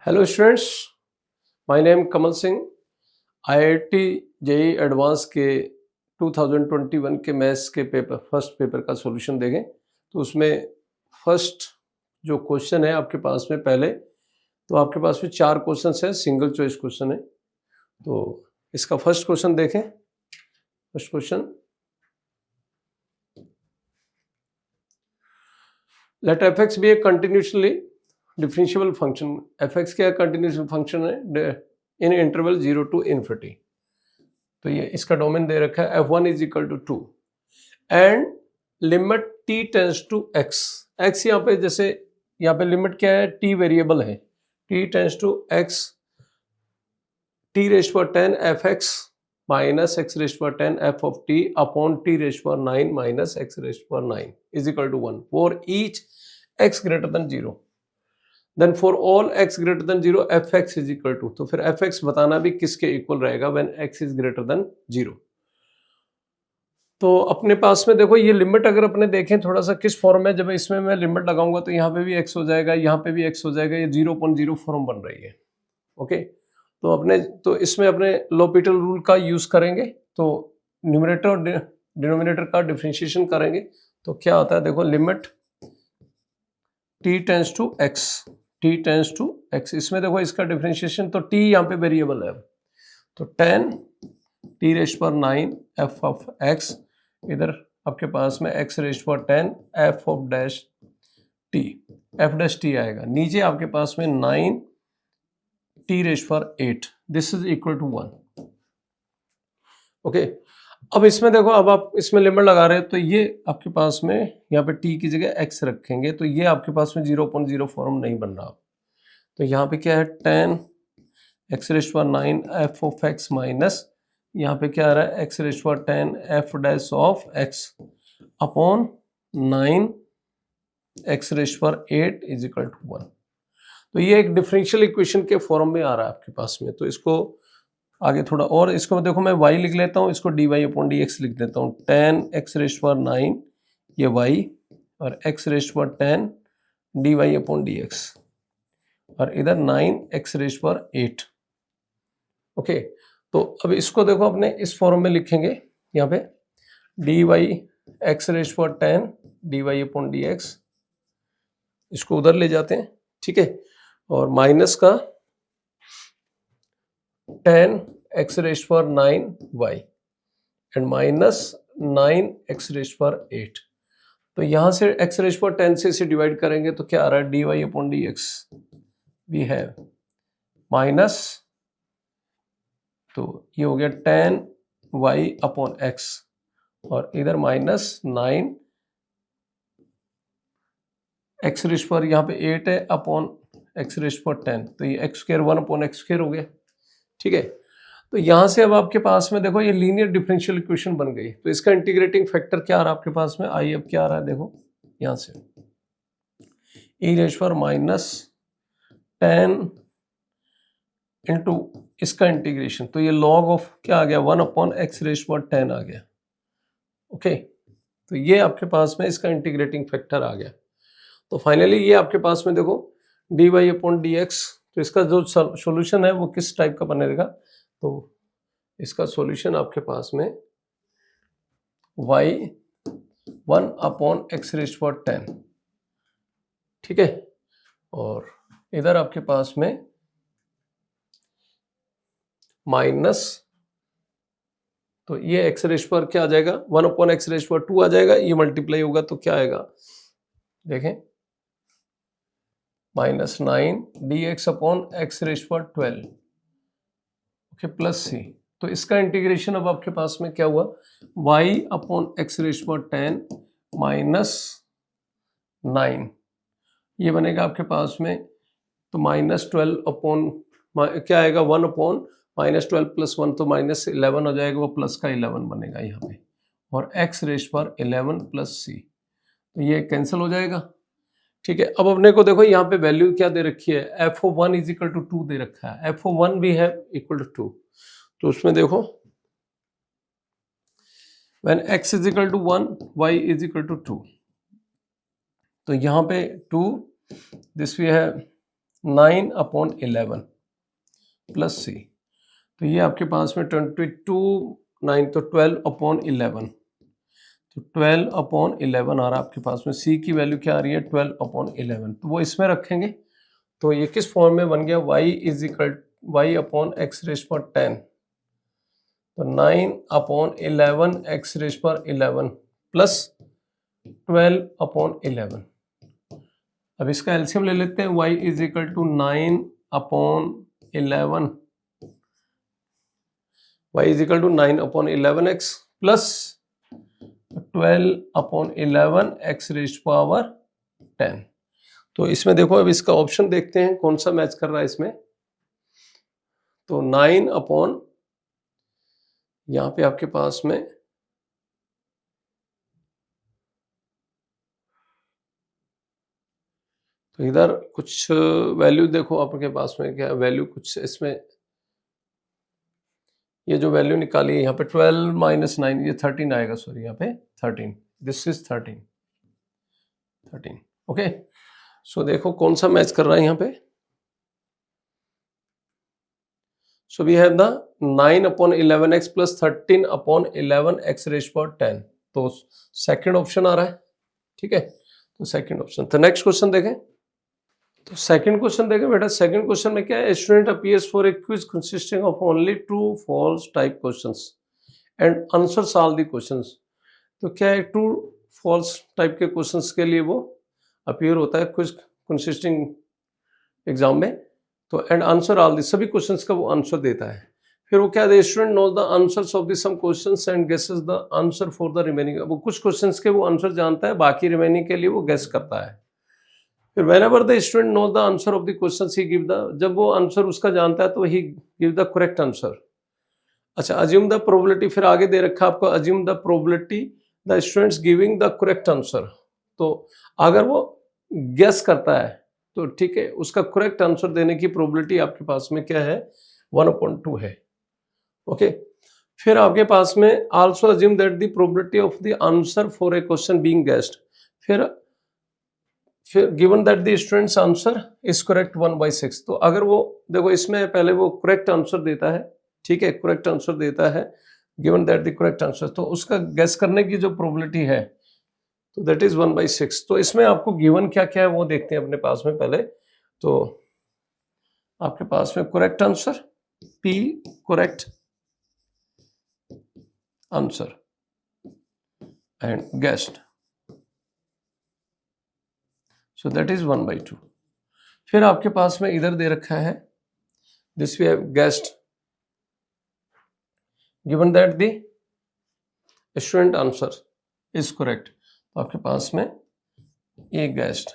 Hello students, my name Kamal Singh. IIT JEE advance के 2021 के maths के फर्स्ट पेपर का सॉल्यूशन देखें तो उसमें फर्स्ट जो क्वेश्चन है आपके पास में पहले तो आपके पास में 4 क्वेश्चन है, सिंगल चॉइस क्वेश्चन है। तो इसका फर्स्ट क्वेश्चन देखें। First question, let F X be a continuously differentiable function. F X क्या कंटिन्यूस फंक्शन है इन इंटरवल 0 to इन्फिनिटी। तो ये इसका डोमेन दे रखा है f1 is equal to 2 and limit t tends to x। x यहाँ पे जैसे यहाँ पे लिमिट क्या है, t वेरिएबल है, t tends to x t raise पर 10 F X minus X raise पर 10 F of t upon t raise पर 9 माइनस एक्स रेज पर 9 is equal to 1 for each x greater than 0। Then for all x greater than 0 F X is equal to, तो फिर F X बताना भी किसके equal रहेगा when x is greater than 0। तो अपने पास में देखो ये लिमिट अगर अपने देखें थोड़ा सा किस फॉर्म में, जब इसमें मैं लिमिट लगाऊंगा तो यहाँ पे भी x हो जाएगा, यहाँ पे भी x हो जाएगा, ये 0.0 फॉर्म बन रही है। ओके, तो इसमें अपने l'Hopital रूल का यूज करेंगे, तो न्यूमरेटर और डिनोमिनेटर का डिफरेंशिएशन करेंगे। तो क्या होता है देखो, limit t tends to x, इसमें देखो इसका डिफरेंशिएशन, तो t यहाँ पे वेरिएबल है, तो 10 t रेज पर 9 f ऑफ x, इधर आपके पास में x रेज पर 10 f of dash t, f dash t आएगा, नीचे आपके पास में 9 t रेज पर 8, this is equal to 1। Okay, अब इसमें देखो, अब आप इसमें लिमिट लगा रहे हैं तो ये आपके पास में यहाँ पे t की जगह x रखेंगे तो ये आपके पास में 0.0 फॉर्म नहीं बन रहा। तो यहाँ पे क्या है, 10 x रेज पर 9 f ऑफ x माइनस यहाँ पे क्या आ रहा है, x रेज पर 10 f dash of x upon 9 x raise पर 8 इज इक्वल टू 1। तो ये एक डिफरेंशियल इक्वेशन के फॉर्म में आ रहा है आपके पास में। तो इसको आगे थोड़ा और, इसको देखो मैं y लिख लेता हूँ, इसको dy अपॉन dx लिख देता हूँ। 10 x रेज पर 9 ये y और x रेज पर 10 dy अपॉन dx और इधर 9 x रेज पर 8। ओके, तो अब इसको देखो अपने इस फॉर्म में लिखेंगे, यहाँ पे dy x रेज पर 10 dy अपॉन dx, इसको उधर ले जाते हैं, ठीक है, और माइनस का 10 x रेज पर 9 y and minus 9 x raise पर 8। तो यहां से x रेज पर 10 से इसे डिवाइड करेंगे तो क्या आ रहा है, dy upon dx we have minus, तो ये हो गया 10 y अपॉन x और इधर माइनस 9 x रेज पर यहाँ पे 8 है अपॉन x रेज पर 10, तो ये x square 1 upon x square हो गया, ठीक है। तो यहां से अब आपके पास में देखो ये लीनियर डिफरेंशियल इक्वेशन बन गई। तो इसका इंटीग्रेटिंग फैक्टर क्या आ रहा है आपके पास में, आई अब क्या आ रहा है देखो, यहां से e रेज पर माइनस 10 इंटू इसका इंटीग्रेशन, तो ये लॉग ऑफ क्या आ गया, 1 अपॉन एक्स रेज पर 10 आ गया। ओके, तो ये आपके पास में इसका इंटीग्रेटिंग फैक्टर आ गया। तो फाइनली ये आपके पास में देखो dy अपॉन dx, तो इसका जो सॉल्यूशन है वो किस टाइप का बनेगा, तो इसका सॉल्यूशन आपके पास में y 1 अपॉन एक्स रेज पर 10, ठीक है, और इधर आपके पास में माइनस, तो ये एक्स रेज पर क्या आ जाएगा, 1 अपॉन एक्स रेज पर 2 आ जाएगा, ये मल्टीप्लाई होगा तो क्या आएगा देखें, minus 9 dx upon X raise पर 12, ओके, प्लस c। तो इसका इंटीग्रेशन अब आपके पास में क्या हुआ, y अपॉन एक्स रेज पर 10 माइनस 9, ये बनेगा आपके पास में, तो माइनस 12 अपॉन क्या आएगा, 1 अपॉन माइनस 12 प्लस 1, तो माइनस 11 हो जाएगा, वो प्लस का 11 बनेगा यहाँ पे, और x रेज पर 11 प्लस c, तो ये कैंसिल हो जाएगा, ठीक है। अब अपने को देखो यहाँ पे वैल्यू क्या दे रखी है, F of 1 is equal to 2 दे रखा है, एफ ओ 1 भी है इक्वल टू 2, तो उसमें देखो when x is equal to 1 y is equal to 2, तो यहाँ पे 2 this we have 9/11 plus C, तो ये आपके पास में 9 तो 12/11, तो 12/11 आ रहा है आपके पास में। सी की वैल्यू क्या आ रही है 12/11, तो वो इसमें रखेंगे। तो ये किस फॉर्म में बन गया, y/x⁻10, तो 9/11 प्लस 12/11। अब इसका एलसीएम ले लेते हैं, y=9/11x प्लस 12/11x⁻10। तो इसमें देखो, अब इसका ऑप्शन देखते हैं कौन सा मैच कर रहा है इसमें। तो 9 यहाँ पे आपके पास में तो इधर कुछ वैल्यू देखो आपके पास में क्या वैल्यू, कुछ इसमें ये जो वैल्यू निकाली है यहाँ पे 12 - 9 ये 13 आएगा, सॉरी यहाँ पे 13, दिस इज 13 ओके। सो देखो कौन सा मैच कर रहा है यहाँ पे। So we have the 9/11x plus 13/11x⁻10, तो सेकंड ऑप्शन आ रहा है, ठीक है। तो सेकंड ऑप्शन। तो नेक्स्ट क्वेश्चन देखें। तो सेकंड क्वेश्चन देखें बेटा। सेकंड क्वेश्चन में क्या है, student appears for a quiz consisting of only true false type questions and answers all the questions. तो क्या है, ट्रू फॉल्स टाइप के क्वेश्चंस के लिए वो अपीयर होता है क्विज कंसिस्टिंग एग्जाम में, तो एंड आंसर ऑल दी, सभी क्वेश्चंस का वो आंसर देता है। फिर वो क्या है, student knows the answers of the some questions and guesses the answer for the remaining. वो कुछ क्वेश्चंस के वो आंसर जानता है, बाकी रिमेनिंग के लिए वो गेस करता है। फिर whenever the student knows the answer of the questions he give the, जब वो आंसर उसका जानता है तो he give the correct answer। अच्छा, assume the probability, फिर आगे दे रखा आपको assume the probability the students giving the correct answer। तो अगर वो गेस करता है तो ठीक है, उसका करेक्ट आंसर देने की प्रोबेबिलिटी आपके पास में क्या है 1/2 है, ओके। फिर आपके पास में also assume that the probability of the answer for a question being guessed, फिर given that the students answer is correct 1/6। तो अगर वो देखो इसमें पहले वो करेक्ट आंसर देता है, ठीक है, करेक्ट आंसर देता है, given that the correct answer, तो उसका गेस करने की जो प्रोबेबिलिटी है तो दैट इज 1/6। तो इसमें आपको गिवन क्या क्या है वो देखते हैं अपने पास में पहले। तो आपके पास में correct answer P, correct answer and guessed, so that is 1/2। फिर आपके पास में इधर दे रखा है this we have guessed, given that the student answer is correct, तो आपके पास में ये guessed,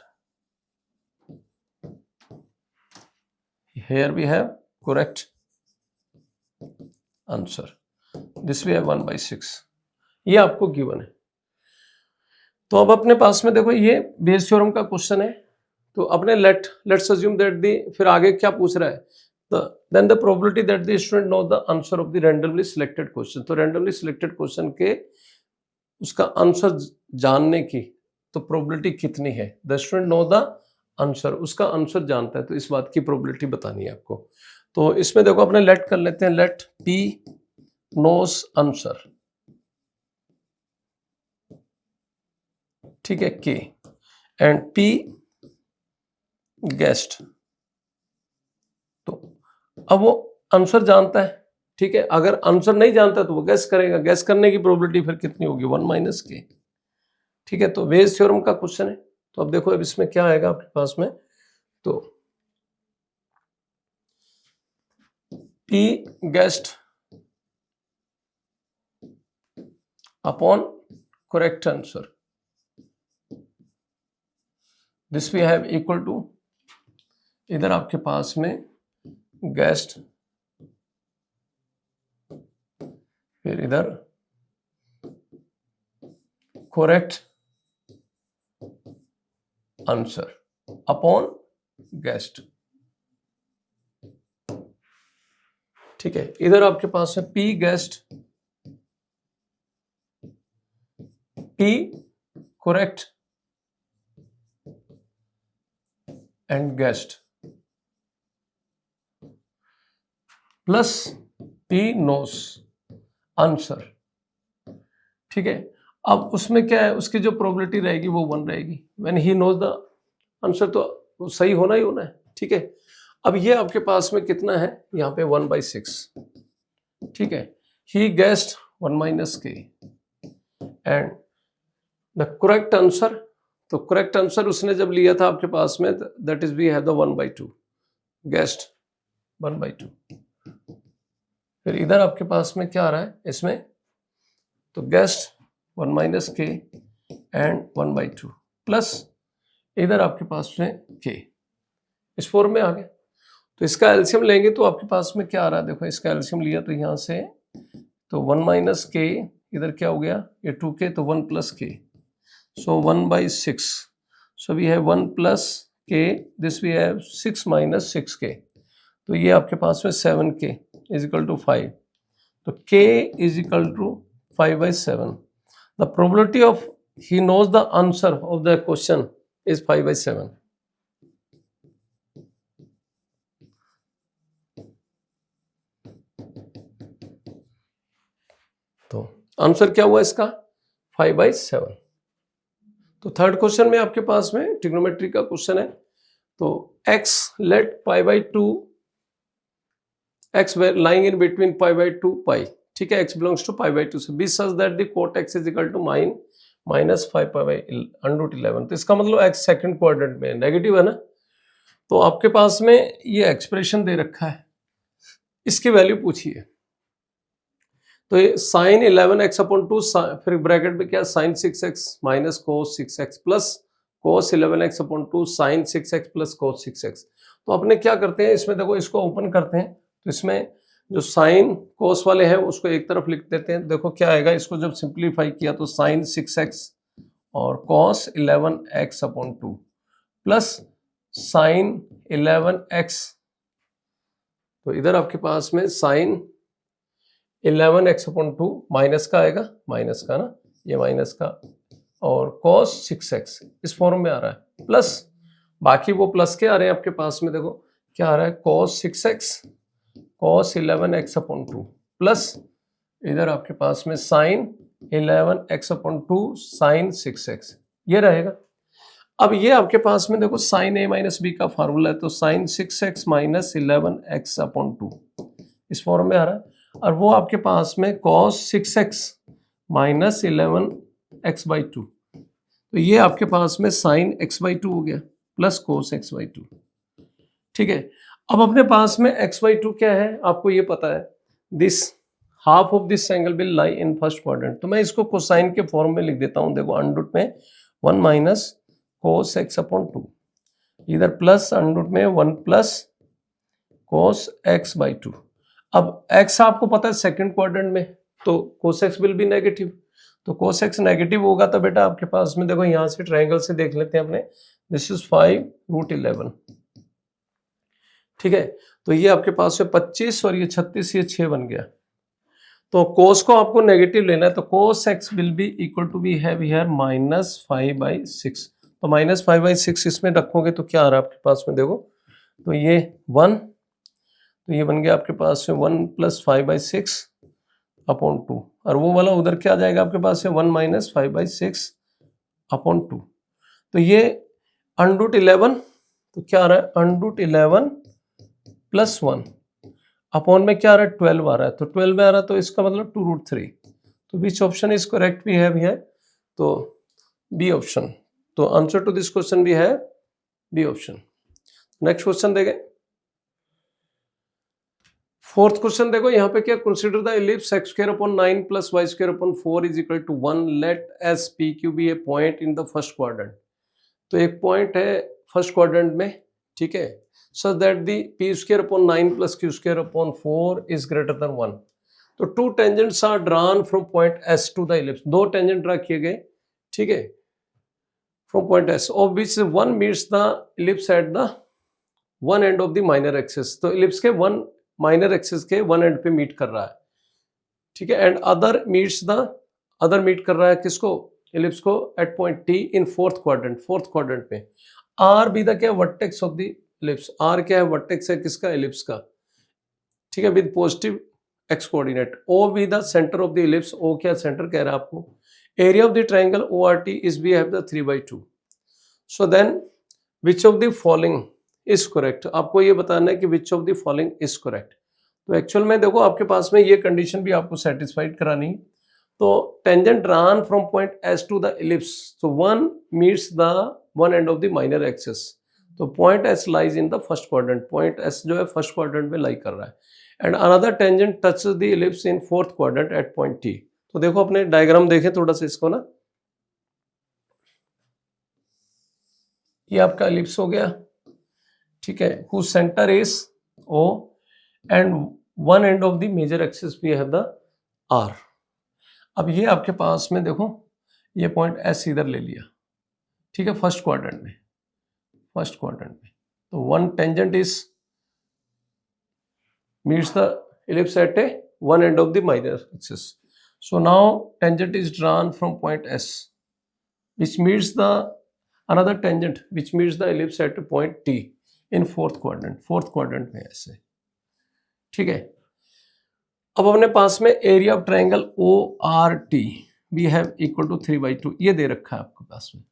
here we have correct answer, this we have 1/6। ये आपको गिवन है। तो अब अपने पास में देखो ये बेस थ्योरम का क्वेश्चन है, तो अपने लेट्स अज्यूम दैट दी, फिर आगे क्या पूछ रहा है, then the probability that the student know the answer of the randomly selected question. तो रैंडमली सिलेक्टेड क्वेश्चन के उसका आंसर जानने की तो प्रोबेबिलिटी कितनी है, the student know the answer, उसका आंसर जानता है, तो इस बात की प्रोबेबिलिटी बतानी है आपको। तो इसमें देखो अपने लेट कर लेते हैं, लेट P नोस आंसर, ठीक है, K एंड P गेस्ट। तो अब वो आंसर जानता है, ठीक है, अगर आंसर नहीं जानता तो वो गैस करेगा, गैस करने की प्रोबेबिलिटी फिर कितनी होगी 1 - K, ठीक है। तो वेज थ्योरम का क्वेश्चन है। तो अब देखो अब इसमें क्या आएगा आपके पास में, तो P guessed upon correct answer, this we have equal to, इधर आपके पास में गेस्ड, फिर इधर करेक्ट आंसर अपॉन गेस्ड, ठीक है। इधर आपके पास है P guessed, P correct and guessed, plus he knows answer, ठीक है। अब उसमें क्या है, उसकी जो प्रोबेबिलिटी रहेगी वो 1 रहेगी। When he knows the answer, तो सही होना ही होना है, ठीक है। अब ये आपके पास में कितना है, यहाँ पे 1/6, ठीक है। He guessed 1 - k and the correct answer, तो करेक्ट आंसर उसने जब लिया था आपके पास में, that is we have the 1/2, guessed 1/2। फिर इधर आपके पास में क्या आ रहा है इसमें, तो गेस्ट 1 - k एंड 1/2 प्लस इधर आपके पास में k, इस फॉर्म में आ गया। तो इसका एलसीएम लेंगे तो आपके पास में क्या आ रहा है, देखो इसका एलसीएम लिया तो यहाँ से, तो 1 - k, इधर क्या हो गया, ये 2k, तो 1 + k, so 1/6, so we have 1 + k, this we have 6 - 6k, तो ये आपके पास में 7k = 5, तो k = 5/7। The probability of he knows the answer of the question is 5/7। तो आंसर क्या हुआ इसका, 5/7। तो थर्ड क्वेश्चन में आपके पास में ट्रिग्नोमेट्री का क्वेश्चन है। तो x let π/2, x lying in between π/2 π, ठीक है, x belongs to π/2 से be such that the cot x is equal to -5π/√11। तो इसका मतलब x सेकंड क्वाड्रेंट में नेगेटिव है ना। तो आपके पास में ये एक्सप्रेशन दे रखा है, इसकी वैल्यू पूछिए। तो ये sin 11x/2, फिर ब्रैकेट में क्या, sin 6x minus cos 6x plus cos 11x/2 sin 6x plus cos 6x। तो अपने क्या करते हैं इसमें, देखो इसको ओपन करते हैं, तो इसमें जो साइन कोस वाले हैं उसको एक तरफ लिख देते हैं। देखो क्या आएगा, इसको जब सिंप्लीफाई किया तो sin 6x और cos 11x/2 plus sin 11x, तो इधर आपके पास में sin 11x/2 माइनस का आएगा, माइनस का ना, ये माइनस का, और cos 6x इस फॉर्म में आ रहा है, प्लस बाकी वो प्लस के आ रहे हैं आपके पास में, देखो क्या आ रहा है, cos 6x cos 11x/2 plus इधर आपके पास में sin 11x/2 sin 6x, ये रहेगा। अब ये आपके पास में देखो sin a - b का फार्मूला है, तो sin 6x - 11x/2 इस फॉर्म में आ रहा है, और वो आपके पास में cos 6x - 11x/2, तो ये आपके पास में sin x/2 हो गया प्लस cos x/2, ठीक है। अब अपने पास में x/2 क्या है, आपको ये पता है, this half of this angle will lie in first quadrant, तो मैं इसको कोसाइन के फॉर्म में लिख देता हूं, देखो अंडर में 1 - cos x/2, इधर प्लस अंडर में 1 + cos x/2। अब x आपको पता है सेकंड क्वाड्रेंट में, तो cos x will B negative, तो cos x नेगेटिव होगा तो बेटा आपके पास में देखो यहां से ट्रायंगल से देख लेते हैं अपने, दिस इज 5√11, ठीक है। तो ये आपके पास में 25 और ये 36, ये 6 बन गया। तो cos को आपको नेगेटिव लेना है, तो cos x will be equal to we have here -5/6, तो -5/6 इसमें रखोगे तो क्या आ रहा है आपके पास में, देखो तो ये 1, तो ये बन गया आपके पास में 1 + 5/6/2, और वो वाला उधर क्या आ जाएगा आपके पास में 1 - 5/6/2, तो ये √11, तो क्या आ रहा है √11 + 1 अपॉन में क्या आ रहा है 12 आ रहा है, तो 12 में आ रहा है, तो इसका मतलब 2√3, तो which option is correct we have here, तो बी ऑप्शन। तो answer to this question we have B option. Next question देखें, फोर्थ क्वेश्चन देखो यहाँ पे क्या, consider the ellipse x² / 9 + y² / 4 = 1, let S P Q be a point in the first quadrant. तो एक point है first quadrant में, ठीक है, such that the p² / 9 + q² / 4 is greater than 1। तो two tangents are drawn from point S to the ellipse, दो tangent draw किए गए, ठीक है, from point S of which one meets the ellipse at the one end of the minor axis, तो ellipse के one minor axis के one end पे meet कर रहा है, ठीक है, एंड अदर मीट कर रहा है किसको, इलिप्स को, at point T in fourth quadrant में। R बी द क्या vertex of the ellipse, R क्या है वर्टेक्स है किसका, इलिप्स का, ठीक है, with positive X coordinate. O be the centre of the ellipse, O क्या सेंटर कह रहा है आपको। Area of the triangle O R T is be have the 3/2। So then which of the following is correct, आपको ये बताना है कि which of the following is correct. तो एक्चुअल में देखो आपके पास में ये कंडीशन भी आपको सेटिस्फाइड करानी है। तो tangent drawn from point S to the ellipse, so one meets the one end of the minor axis, तो point S lies in the first quadrant, point S जो है फर्स्ट क्वाड्रेंट में lie कर रहा है। And another tangent touches the ellipse in fourth quadrant at point T. तो देखो अपने डायग्राम देखें थोड़ा सा इसको ना, ये आपका इलिप्स हो गया, ठीक है, whose center is O and one end of the major axis we have the R। अब ये आपके पास में देखो ये पॉइंट एस इधर ले लिया, ठीक है, फर्स्ट क्वाड्रेंट में, फर्स्ट क्वाड्रेंट में। तो one tangent is meets the ellipse at a one end of the minor axis. So now tangent is drawn from point S which meets the another tangent which meets the ellipse at point T in fourth quadrant में ऐसे, ठीक है। अब अपने पास में area of triangle O R T we have equal to 3/2 ये दे रखा है आपके पास में।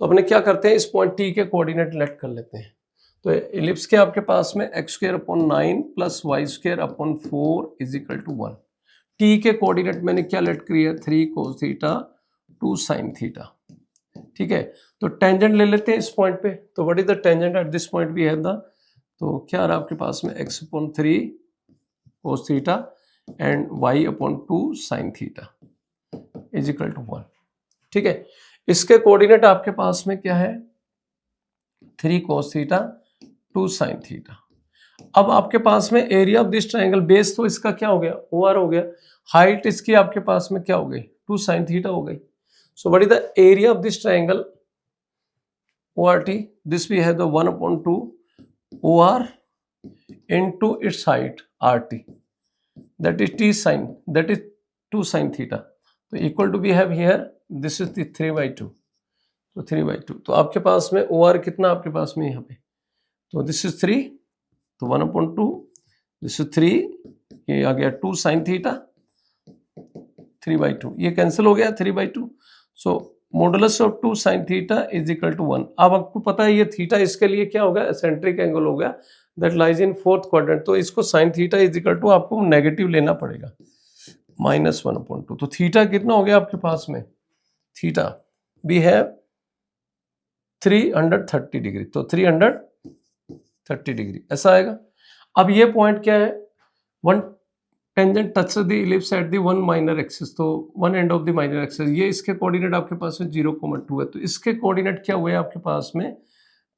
तो अपने क्या करते हैं, इस पॉइंट टी के कोऑर्डिनेट लेट कर लेते हैं। तो इलिप्स के आपके पास में x² + 9 + y² = 4 = 1। टी के कोऑर्डिनेट मैंने क्या लेट किया, 3 cos थीटा 2 sin थीटा, ठीक है। तो टेंजेंट ले लेते हैं इस पॉइंट पे। तो what is the tangent at this point we have the, तो क्या आ रहा है आपके पास में x/3 cos theta and y/2 sin theta = 1, ठीक है। इसके कोऑर्डिनेट आपके पास में क्या है, 3 cos थीटा 2 sin थीटा। अब आपके पास में area of this triangle, base तो इसका क्या हो गया, OR हो गया, हाइट इसकी आपके पास में क्या हो गई, 2 sin थीटा हो गई। सो what is the area of this triangle ORT, this we have the 1/2 OR into its height RT, that is T sin, that is 2 sin theta। तो equal to we have here, this is the 3/2, तो 3/2। तो आपके पास में OR कितना आपके पास में यहाँ पे, तो this is 3, तो 1/2, this is 3, ये आ गया 2 sin theta 3/2, ये कैंसिल हो गया 3/2। सो मॉडुलस ऑफ 2 sin थीटा = 1। अब आपको पता है ये थीटा इसके लिए क्या होगा, एसेंट्रिक एंगल हो गया, that lies in fourth quadrant. तो इसको sin थीटा = आपको नेगेटिव लेना पड़ेगा, -1/2। तो थीटा कितना हो गया आपके पास में, थीटा वी हैव 330 डिग्री, तो 330 डिग्री ऐसा आएगा। अब ये पॉइंट क्या है, one tangent touch the ellipse at the one minor axis, तो one end of the minor axis, ये इसके कोऑर्डिनेट आपके पास में 0,2 है। तो इसके कोऑर्डिनेट क्या हुए आपके पास में,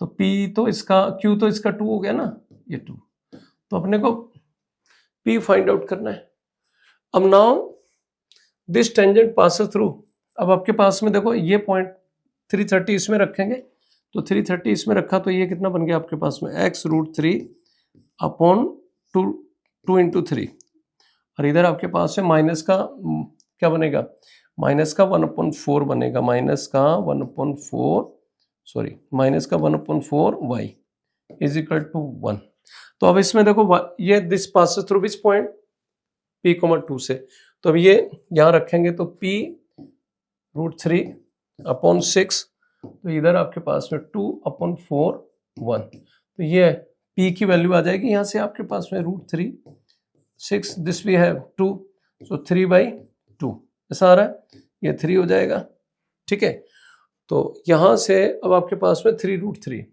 तो P तो इसका, Q तो इसका 2 हो गया ना, ये 2। तो अपने को P फाइंड आउट करना है। अब now this tangent passes through, अब आपके पास में देखो ये पॉइंट 330 इसमें रखेंगे, तो 330 इसमें रखा, तो ये कितना बन गया आपके पास में x√3/2 × 3, और इधर आपके पास में माइनस का क्या बनेगा, माइनस का 1/4 बनेगा, माइनस का 1/4 y = 1। तो अब इसमें देखो ये this passes through which point, P,2 से। तो अब ये यहाँ रखेंगे, तो P√3/6, तो इधर आपके पास में 2/4 1। तो ये P की वैल्यू आ जाएगी यहाँ से आपके पास में √3/6, दिस वी हैव 2, सो 3/2 ऐसा आ रहा है, ये 3 हो जाएगा, ठीक है। तो यहाँ से अब आपके पास में 3√3,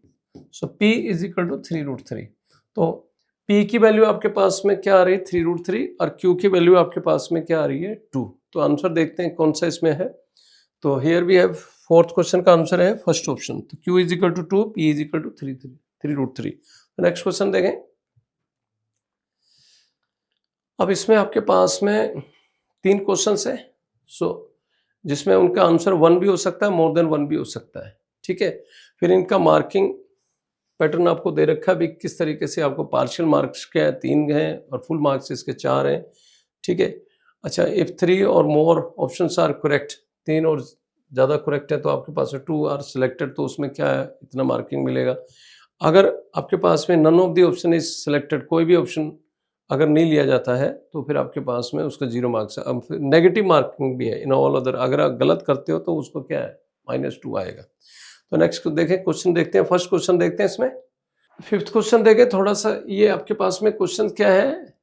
सो P = 3√3। तो P की वैल्यू आपके पास में क्या आ रही है, 3√3, और Q की वैल्यू आपके पास में क्या आ रही है, 2। तो आंसर देखते हैं कौन सा इसमें है। तो here we have fourth question का आंसर है फर्स्ट ऑप्शन, तो Q = 2, P = 3√3। नेक्स्ट क्वेश्चन देखें। अब इसमें आपके पास में 3 क्वेश्चंस है, सो जिसमें उनका आंसर 1 भी हो सकता है, मोर देन 1 भी हो सकता है, ठीक है। फिर इनका मार्किंग पैटर्न आपको दे रखा है भी किस तरीके से, आपको पार्शियल मार्क्स क्या है 3 हैं और फुल मार्क्स इसके 4 हैं, ठीक है। अच्छा, इफ 3 और मोर ऑप्शंस आर करेक्ट, 3 और ज़्यादा करेक्ट है तो आपके पास 2 आर सिलेक्टेड, तो उसमें क्या है, इतना मार्किंग मिलेगा। अगर आपके पास में none of the option is selected, कोई भी ऑप्शन अगर नहीं लिया जाता है तो फिर आपके पास में उसका 0 मार्क्स है। अब नेगेटिव मार्किंग भी है इन ऑल अदर, अगर आप गलत करते हो तो उसको क्या है -2 आएगा। तो नेक्स्ट देखें, क्वेश्चन देखते हैं, फर्स्ट क्वेश्चन देखते हैं इसमें। फिफ्थ क्वेश्चन देखें, थोड़ा सा ये आपके पास में क्वेश्चन क्या है,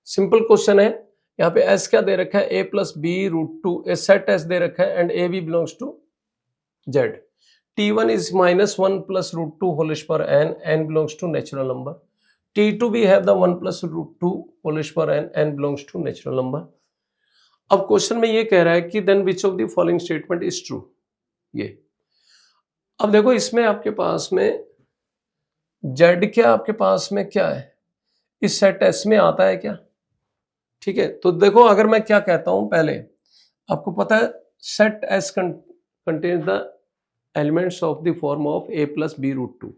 सिंपल क्वेश्चन है। यहाँ पे s क्या दे रखा है, a plus B root two, a set s दे रखा है and A B belongs to z। t1 is -1 plus root 2 whole power n belongs to natural number. t2 we have the 1 plus root 2 whole power n belongs to natural number. अब question में ये कह रहा है कि then which of the following statement is true। ये अब देखो इसमें आपके पास में z क्या आपके पास में क्या है, इस सेट s में आता है क्या, ठीक है। तो देखो अगर मैं क्या कहता हूं, पहले आपको पता है set s contains the elements of the form of a plus b root 2।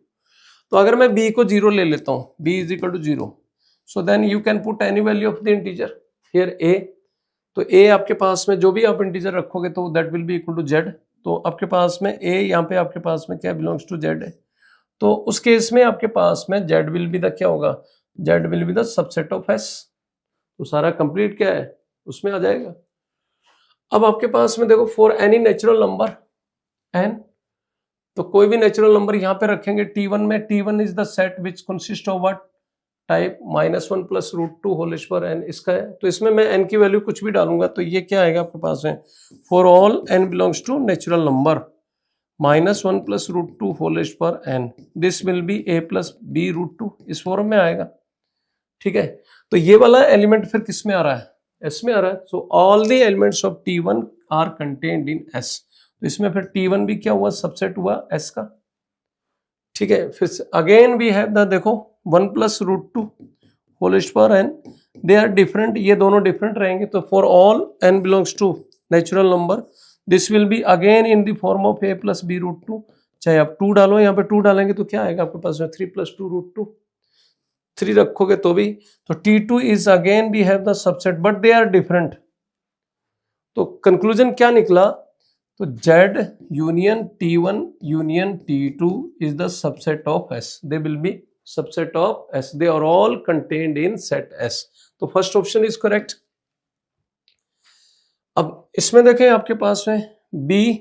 तो अगर मैं b को 0 ले लेता हूं, b is equal to 0, so then you can put any value of the integer here a। तो a आपके पास में जो भी आप इंटीजर रखोगे तो that will be equal to z। तो आपके पास में a यहाँ पे आपके पास में क्या बिलोंग्स टू z है, तो उस केस में आपके पास में z will be the क्या होगा, z will be the subset of s। तो सारा कंप्लीट क्या है उसमें आ जाएगा। अब आपके पास में देखो for any natural number n, तो कोई भी नेचुरल नंबर यहाँ पे रखेंगे t1 में, t1 is the set which consist of what type -1 plus root 2 whole power n इसका है। तो इसमें मैं n की वैल्यू कुछ भी डालूंगा तो ये क्या आएगा आपके पास में, for all n belongs to natural number -1 plus root 2 whole power n, this will be a plus B root 2, इस फॉर्म में आएगा, ठीक है। तो ये वाला एलिमेंट फिर किस में आ रहा है, s में आ रहा है। So all the elements of t1 are contained in s। तो इसमें फिर t1 भी क्या हुआ, सबसेट हुआ s का, ठीक है। फिर अगेन वी हैव द देखो 1 plus root 2 whole power n, they are different, ये दोनों डिफरेंट रहेंगे। तो for all n belongs to natural number this will be again in the form of a plus B root 2, चाहे आप 2 डालो, यहाँ पे 2 डालेंगे तो क्या आएगा आपके पास में 3 प्लस 2 रूट 2, 3 रखोगे तो भी। तो t2 is again we have the subset but they are different. तो कंक्लूजन क्या निकला, तो z union t1 union t2 is the subset of s, they will be subset of s, they are all contained in set s। तो first option is correct. अब इसमें देखें आपके पास में b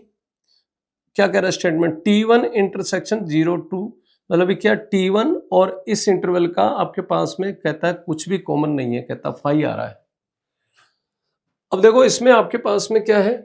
क्या कह रहा है स्टेटमेंट, t1 इंटरसेक्शन 0 2, मतलब क्या t1 और इस इंटरवल का आपके पास में कहता है कुछ भी कॉमन नहीं है, कहता फाई आ रहा है। अब देखो इसमें आपके पास में क्या है,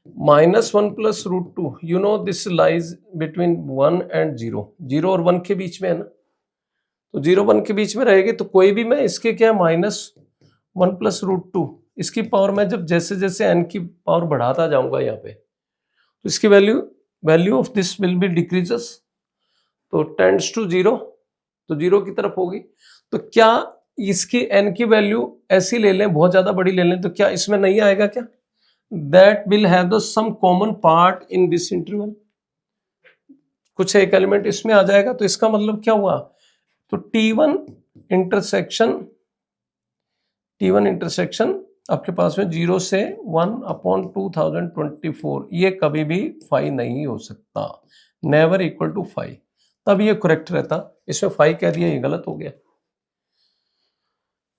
-1 plus root 2, you know this lies between 1 and 0, 0 और 1 के बीच में है ना, तो 0 1 के बीच में रहेगी। तो कोई भी मैं इसके क्या -1 प्लस रूट 2, इसकी पावर मैं जब जैसे जैसे n की पावर बढ़ाता जाऊंगा यहाँ पे, तो इसकी value of this will B decreases, तो टेंड्स टू 0, तो 0 की तरफ होगी। तो क्या इसकी n की वैल्यू ऐसी ले लें, बहुत ज्यादा बड़ी ले लें, तो क्या इसमें नहीं आएगा क्या, that will have the some common part in this interval, कुछ एक एलिमेंट इसमें आ जाएगा। तो इसका मतलब क्या हुआ, तो t1 इंटरसेक्शन आपके पास में 0 से 1/2024, ये कभी भी फाई नहीं हो सकता, नेवर इक्वल टू फाई, तब ये करेक्ट रहता। इसमें फाई कह दिया, ये गलत हो गया।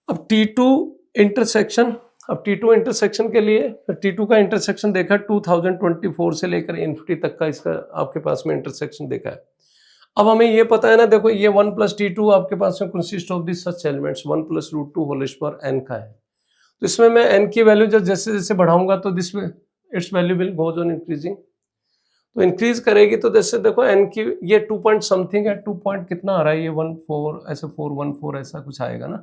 अब t2 इंटरसेक्शन, अब t2 इंटरसेक्शन के लिए t2 का इंटरसेक्शन देखा 2024 से लेकर इन्फिनिटी तक का इसका आपके पास में इंटरसेक्शन देखा है। अब हमें ये पता है ना, देखो ये 1 प्लस t2 आपके पास में consist of this such elements 1 plus root 2 whole power n का है। तो इसमें मैं n की वैल्यू जब जैसे जैसे बढ़ाऊंगा तो this it's value will goes on increasing, तो इंक्रीज करेगी। तो जैसे देखो n की ये 2 पॉइंट समथिंग है, 2 पॉइंट कितना आ रहा है, ये 1 4 ऐसे 4 1 4 ऐसा कुछ आएगा ना।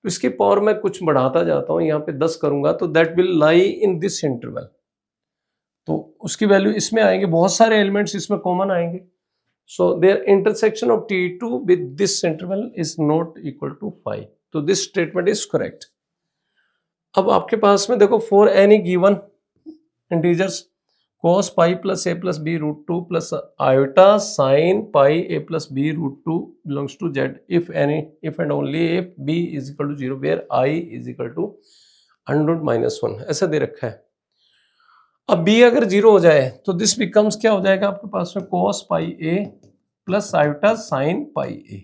तो इसकी पावर मैं कुछ बढ़ाता जाता हूँ, यहाँ पे 10 करूंगा तो that will lie in this interval, तो उसकी वैल्यू इसमें आएंगे, बहुत सारे एलिमेंट्स इसमें कॉमन आएंगे। So there intersection of t2 with this interval is not equal to 5, तो दिस स्टेटमेंट इज करेक्ट। अब आपके पास में देखो for any given integers cos pi plus a plus b root 2 plus iota sin pi a plus b root 2 belongs to z if and only if b is equal to 0 where I is equal to √-1, ऐसा दे रखा है। अब b अगर 0 हो जाए तो this becomes क्या हो जाएगा आपके पास में cos pi a plus iota sin pi a,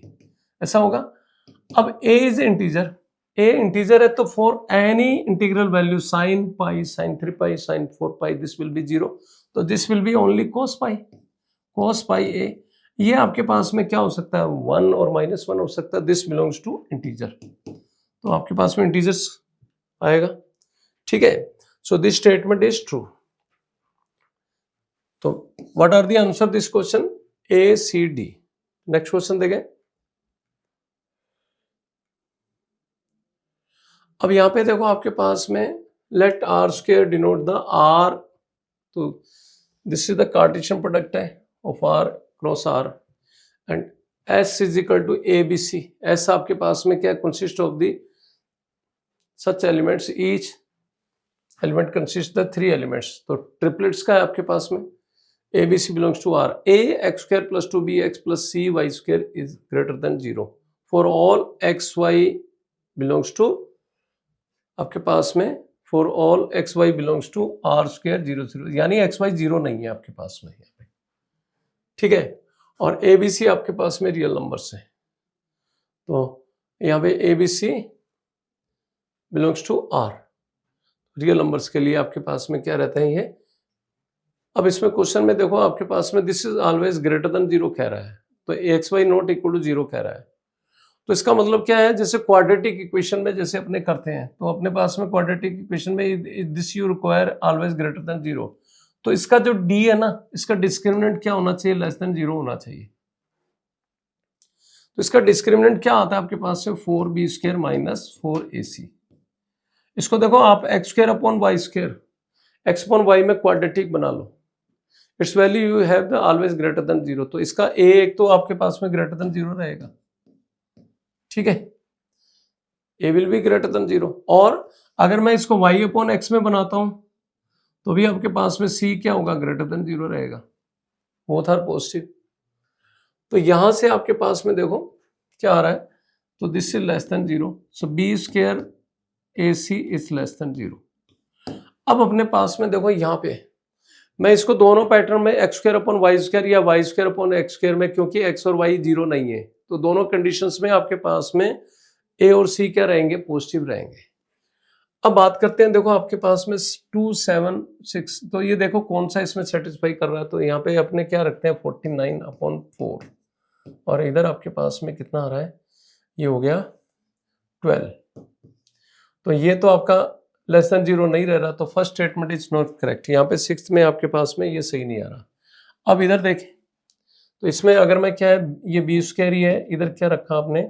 ऐसा होगा। अब a is integer, a integer है तो for any integral value sine pi, sine 3 pi, sine 4 pi, this will be 0, तो this will be only cos pi, cos pi a। ये आपके पास में क्या हो सकता है, 1 और -1 हो सकता है, दिस बिलोंग्स टू इंटीजर, तो आपके पास में इंटीजर्स आएगा, ठीक है। So this statement is true. तो what are the answer this question, A C D. Next question देखें। अब यहां पे देखो आपके पास में let R square denote the R, तो this is the Cartesian product है of R cross R and S is equal to A B C. S आपके पास में क्या consist of the such elements, each element consist the 3 elements, तो triplets का है आपके पास में, a B c belongs to R, a x square plus 2b x plus c y square is greater than 0 for all x y belongs to आपके पास में, for all x y belongs to R square 0 0, यानी x Y 0 नहीं है आपके पास में यहाँ पे, ठीक है। और ए बी सी आपके पास में रियल नंबर्स है, तो यहाँ पे a B c belongs to R, real numbers के लिए आपके पास में क्या रहता है ये। अब इसमें क्वेश्चन में देखो आपके पास में this is always greater than 0 कह रहा है, तो x y not equal to 0 कह रहा है, तो इसका मतलब क्या है, जैसे क्वाड्रेटिक इक्वेशन में जैसे अपने करते हैं, तो अपने पास में क्वाड्रेटिक इक्वेशन में this you require always greater than 0, तो इसका जो डी है ना, इसका डिस्क्रिमिनेंट क्या होना चाहिए, लेस देन 0 होना चाहिए। तो इसका डिस्क्रिमिनेंट क्या आता है आपके पास से, 4b स्क्वायर माइनस 4ac। इसको देखो आप X square upon Y square, X upon Y में क्वाड्रेटिक बना लो, its value you have the always greater than 0, तो इसका a एक तो आपके पास में ग्रेटर देन 0 रहेगा, ठीक है, a will be greater than 0। और अगर मैं इसको y अपॉन एक्स में बनाता हूं तो भी आपके पास में c क्या होगा, ग्रेटर देन 0 रहेगा, बोथ आर पॉजिटिव। तो यहां से आपके पास में देखो क्या आ रहा है, तो this is less than 0, so b square ac is less than 0। अब अपने पास में देखो यहां पे मैं इसको दोनों पैटर्न में X square upon Y square या Y square upon X square में, क्योंकि एक्स और वाई 0 नहीं है, तो दोनों कंडीशंस में आपके पास में ए और सी क्या रहेंगे, पॉजिटिव रहेंगे। अब बात करते हैं, देखो आपके पास में 2 7 6, तो ये देखो कौन सा इसमें सेटिस्फाई कर रहा है, तो यहाँ पे अपने क्या रखते हैं 49 अपॉन 4, और इधर आपके पास में कितना आ रहा है, ये हो गया 12, तो ये तो आपका लेस देन 0 नहीं रह रहा, तो first statement is not correct. यहाँ पे 6th में आपके पास में ये सही नहीं आ रहा। अब इधर देखें, तो इसमें अगर मैं क्या है, ये बी स्क्वायर ही है, इधर क्या रखा आपने,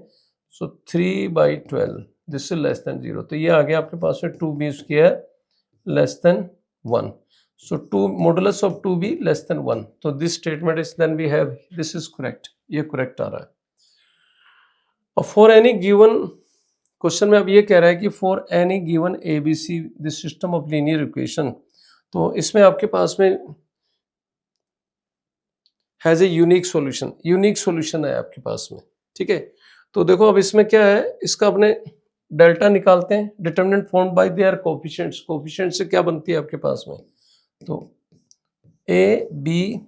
so 3/12 this is less than 0, तो ये आ गया आपके पास में 2b square less than 1, so 2 modulus of 2b less than 1, तो this statement is then we have this is correct, ये करेक्ट आ रहा है। और फॉर एनी गिवन क्वेश्चन में अब ये कह रहा है कि for any given a B c this system of linear equation, तो इसमें आपके पास में has a unique solution, unique solution है आपके पास में, ठीक है। तो देखो अब इसमें क्या है, इसका अपने डेल्टा निकालते हैं, determinant formed by there coefficients, coefficient से क्या बनती है आपके पास में, तो ए बी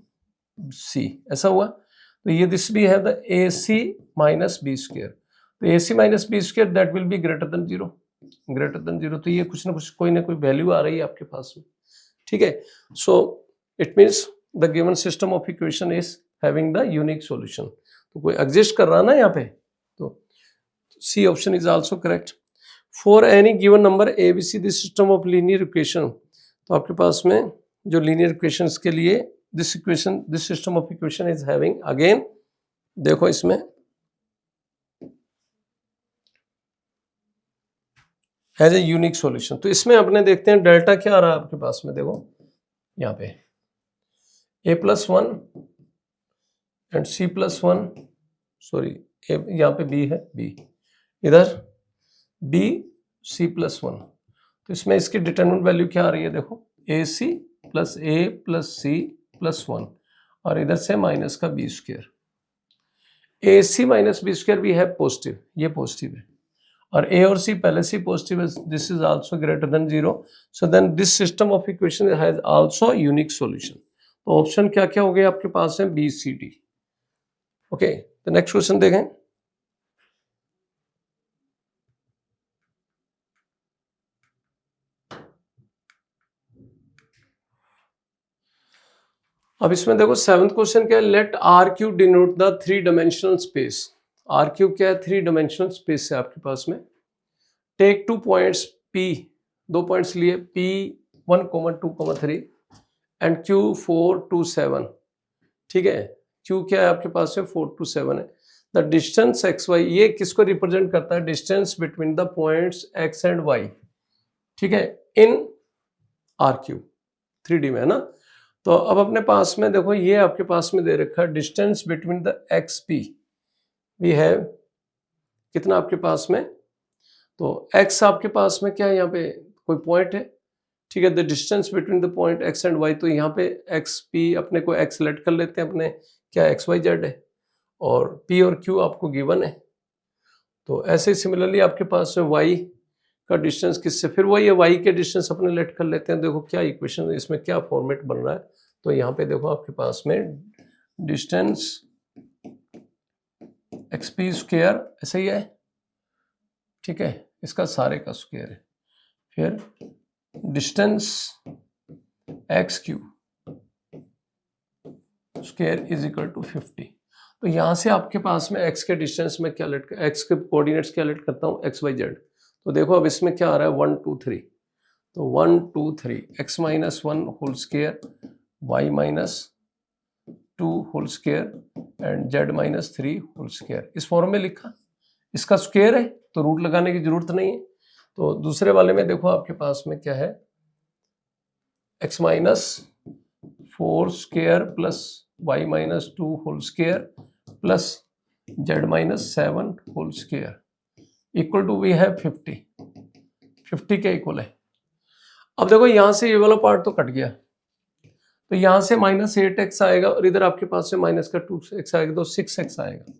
सी ऐसा हुआ, तो ये दिस भी है the A C minus B square, तो A C minus B square that will be greater than 0, greater than 0, तो ये कुछ ना कुछ कोई ना कोई वैल्यू आ रही है आपके पास में, ठीक है। So it means the given system of equation is having the unique solution, तो कोई एग्जिस्ट कर रहा ना यहाँ पे, तो c option is also correct. For any given number a B c this system of linear equation, तो आपके पास में जो लीनियर इक्वेशंस के लिए this equation, this system of equation is having, again देखो इसमें हैज ए यूनिक सॉल्यूशन, तो इसमें अपने देखते हैं डेल्टा क्या आ रहा है आपके पास में, देखो यहाँ पे a+1 एंड c+1, सॉरी यहाँ पे b है, b इधर b c+1, तो इसमें इसकी डिटरमिनेंट वैल्यू क्या आ रही है, देखो ac plus a plus c plus 1, और इधर से माइनस का b square, ac minus b square भी है पॉजिटिव, ये पॉजिटिव है, और a और c पहले से पॉजिटिव है, this is also greater than 0, so then this system of equation has also unique solution. तो ऑप्शन क्या क्या हो गए आपके पास है, बी सी डी। ओके, तो नेक्स्ट क्वेश्चन देखें। अब इसमें देखो 7th क्वेश्चन क्या है, let R cube denote the 3 dimensional space. R cube क्या है, 3 डायमेंशनल स्पेस है आपके पास में। टेक 2 पॉइंट्स पी, 2 पॉइंट्स लिए पी 1, 2, 3 एंड क्यू 4, 2, 7। ठीक है, क्यू क्या है आपके पास में 4, 2, 7 है। द डिस्टेंस एक्स वाई, ये किसको रिप्रेजेंट करता है, distance between the points x and y. ठीक है, इन आर क्यू 3D में है ना। तो अब अपने पास में देखो ये आपके पास में दे रखा है distance between the x P, we have कितना आपके पास में, तो x आपके पास में क्या है, यहाँ पे कोई पॉइंट है। ठीक है, the distance between the point x and y, तो यहाँ पे एक्स पी अपने को x लेट कर लेते हैं, अपने क्या एक्स वाई जेड है, और p और q आपको गिवन है। तो ऐसे सिमिलरली आपके पास में y का डिस्टेंस किससे, फिर वही है y के डिस्टेंस अपने लेट कर लेते हैं। देखो क्या इक्वेशन, इसमें क्या फॉर्मेट बन रहा है, तो यहाँ पे देखो आपके पास में डिस्टेंस एक्स पी स्क्वायर ऐसा ही है। ठीक है, इसका सारे का स्क्वायर है, फिर distance x Q square is equal to 50। तो यहाँ से आपके पास में x के डिस्टेंस में क्या लेट, x के कोऑर्डिनेट्स क्या लेट करता हूँ, एक्स वाई जेड। तो देखो अब इसमें क्या आ रहा है 1, 2, 3, तो 1, 2, 3 x minus 1 whole square, y minus 2 whole square and z minus 3 whole square. इस फॉर्म में लिखा, इसका स्क्वायर है तो रूट लगाने की जरूरत नहीं है। तो दूसरे वाले में देखो आपके पास में क्या है, x minus 4 square plus y minus 2 whole square plus z minus 7 whole square equal to we have 50। 50 के इक्वल है। अब देखो यहां से ये वाला पार्ट तो कट गया, तो यहां से माइनस 8x आएगा और इधर आपके पास से माइनस का 2x आएगा, तो 6x आएगा।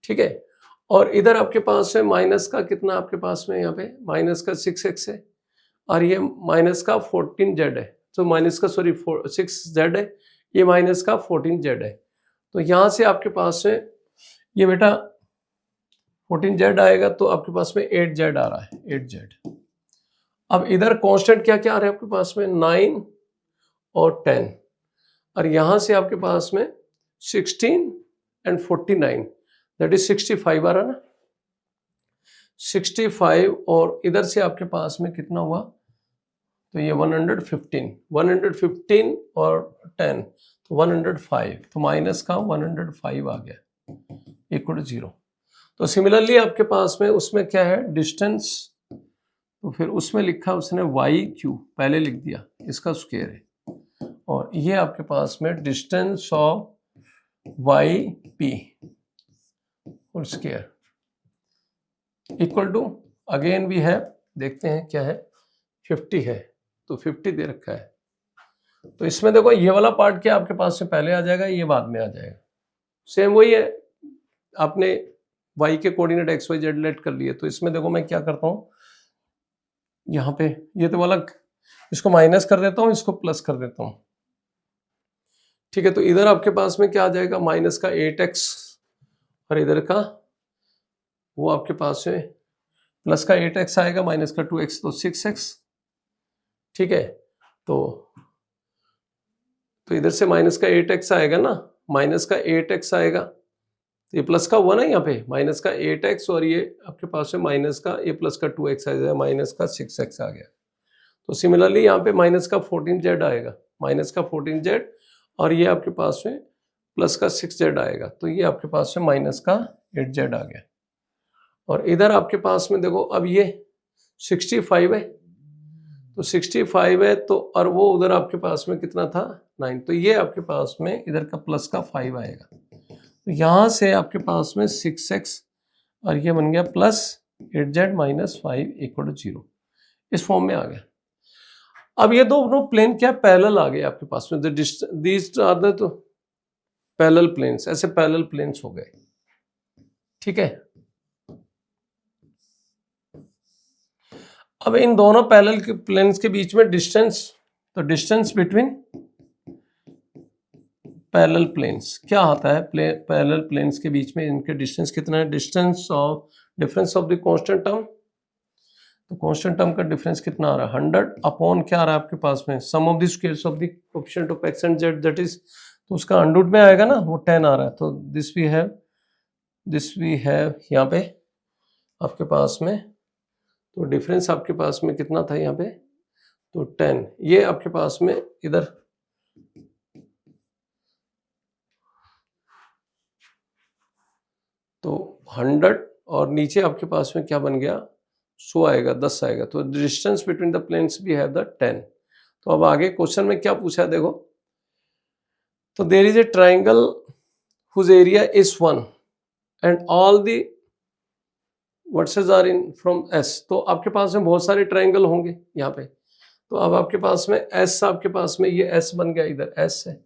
ठीक है, और इधर आपके पास में माइनस का कितना आपके पास में, यहाँ पे माइनस का 6x है और ये माइनस का 14z है, तो माइनस का 6z है, ये माइनस का 14z है। तो यहाँ से आपके पास में ये बेटा 14z आएगा, तो आपके पास में 8z आ रहा है, 8z। अब इधर कांस्टेंट क्या क्या आ रहा है आपके पास में, 9 और 10, और यहाँ से आपके पास में 16 एंड 49, दैट इज 65 आ रहा ना, 65, और इधर से आपके पास में कितना हुआ, तो ये 115 और 10, तो 105, तो माइनस का 105 आ गया इक्वल टू 0। तो सिमिलरली आपके पास में उसमें क्या है डिस्टेंस, तो फिर उसमें लिखा उसने वाई क्यू पहले लिख दिया, इसका स्क्वायर है, और ये आपके पास में distance of y P whole square equal to, again we have, देखते हैं क्या है, 50 है, तो 50 दे रखा है। तो इसमें देखो ये वाला पार्ट क्या आपके पास से पहले आ जाएगा, ये बाद में आ जाएगा। सेम वही है, आपने y के coordinate x y z let कर लिए, तो इसमें देखो मैं क्या करता हूँ, यहाँ पे ये तो वाला इसको माइनस कर देता हूँ, इसको प्लस कर देता हूँ। ठीक है, तो इधर आपके पास में क्या आ जाएगा, माइनस का 8x, और इधर का वो आपके पास है प्लस का 8x आएगा, माइनस का 2x, तो 6x। ठीक है, तो इधर से माइनस का 8x आएगा ना, माइनस का 8x आएगा, तो ये प्लस का 1 है यहाँ पे, माइनस का 8x, और ये आपके पास है माइनस का, ये प्लस का 2x आ जाएगा, माइनस का 6x आ गया। तो सिमिलरली यहाँ पे माइनस का 14z आएगा, माइनस का 14z, और ये आपके पास में प्लस का 6z आएगा, तो ये आपके पास में माइनस का 8z आ गया। और इधर आपके पास में देखो अब ये 65 है, तो 65 है, तो और वो उधर आपके पास में कितना था 9, तो ये आपके पास में इधर का प्लस का 5 आएगा, तो यहाँ से आपके पास में 6x, और ये बन गया plus 8z minus 5 equal to 0, इस फॉर्म में आ गया। अब ये दोनों प्लेन क्या पैरेलल आ गए आपके पास में, दीज आर द तो पैरेलल प्लेन्स, ऐसे पैरेलल प्लेन्स हो गए। ठीक है, अब इन दोनों पैरेलल के प्लेन्स के बीच में डिस्टेंस, तो डिस्टेंस बिटवीन पैरेलल प्लेन्स क्या आता है, पैरेलल प्लेन्स के बीच में इनके डिस्टेंस कितना है, difference of the constant term, तो कांस्टेंट टर्म का डिफरेंस कितना आ रहा है 100 अपॉन क्या आ रहा है आपके पास में sum of the squares of the coefficient of x and z that is, तो उसका अंडर रूट में आएगा ना, वो 10 आ रहा है। तो दिस वी हैव यहाँ पे आपके पास में, तो डिफरेंस आपके पास में कितना था यहाँ पे, तो 10, ये आपके पास में इधर तो 100 और नीचे आपके पास में क्या बन गया 100 आएगा, 10 आएगा। तो distance between the planes we have the 10। तो अब आगे क्वेश्चन में क्या पूछा है देखो, तो there is a triangle whose area is 1 and all the vertices are in from S। तो आपके पास में बहुत सारे ट्राइंगल होंगे यहाँ पे, तो अब आपके पास में S, आपके पास में ये S बन गया, इधर S है।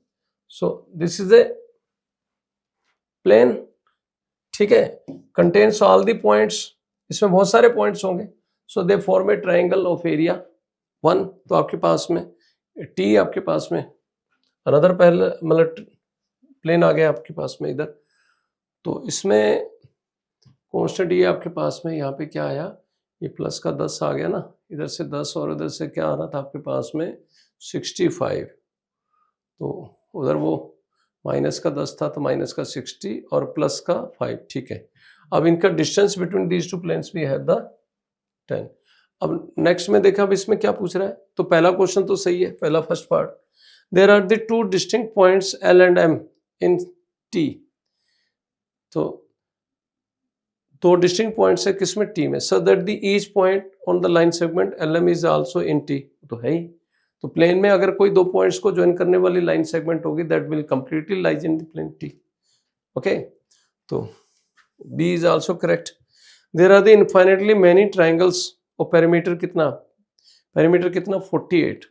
So this is a plane, ठीक है, कंटेन्स ऑल द पॉइंट्स, इसमें बहुत सारे पॉइंट्स होंगे। So they form a triangle of area 1। तो आपके पास में T, आपके पास में अनदर पहले मतलब प्लेन आ गया आपके पास में इधर, तो इसमें कांस्टेंट ये आपके पास में यहाँ पे क्या आया, ये प्लस का 10 आ गया ना, इधर से 10 और उधर से क्या आ रहा था आपके पास में 65, तो उधर वो माइनस का 10 था तो माइनस का 60 और प्लस का 5, ठीक है। अब इनका distance between these two planes we have the 10। अब नेक्स्ट में देखा, अब इसमें क्या पूछ रहा है, तो पहला क्वेश्चन तो सही है, पहला first part, there are the two distinct points L and M in T। तो दो डिस्टिंक्ट पॉइंट्स है किसमें, T में, so that the each point on the line segment LM is also in T। तो है ही, तो प्लेन में अगर कोई दो पॉइंट्स को ज्वाइन करने वाली लाइन सेगमेंट होगी that will completely lies in the plane T। Okay, तो B is also correct. There are the infinitely many triangles और पेरीमीटर कितना 48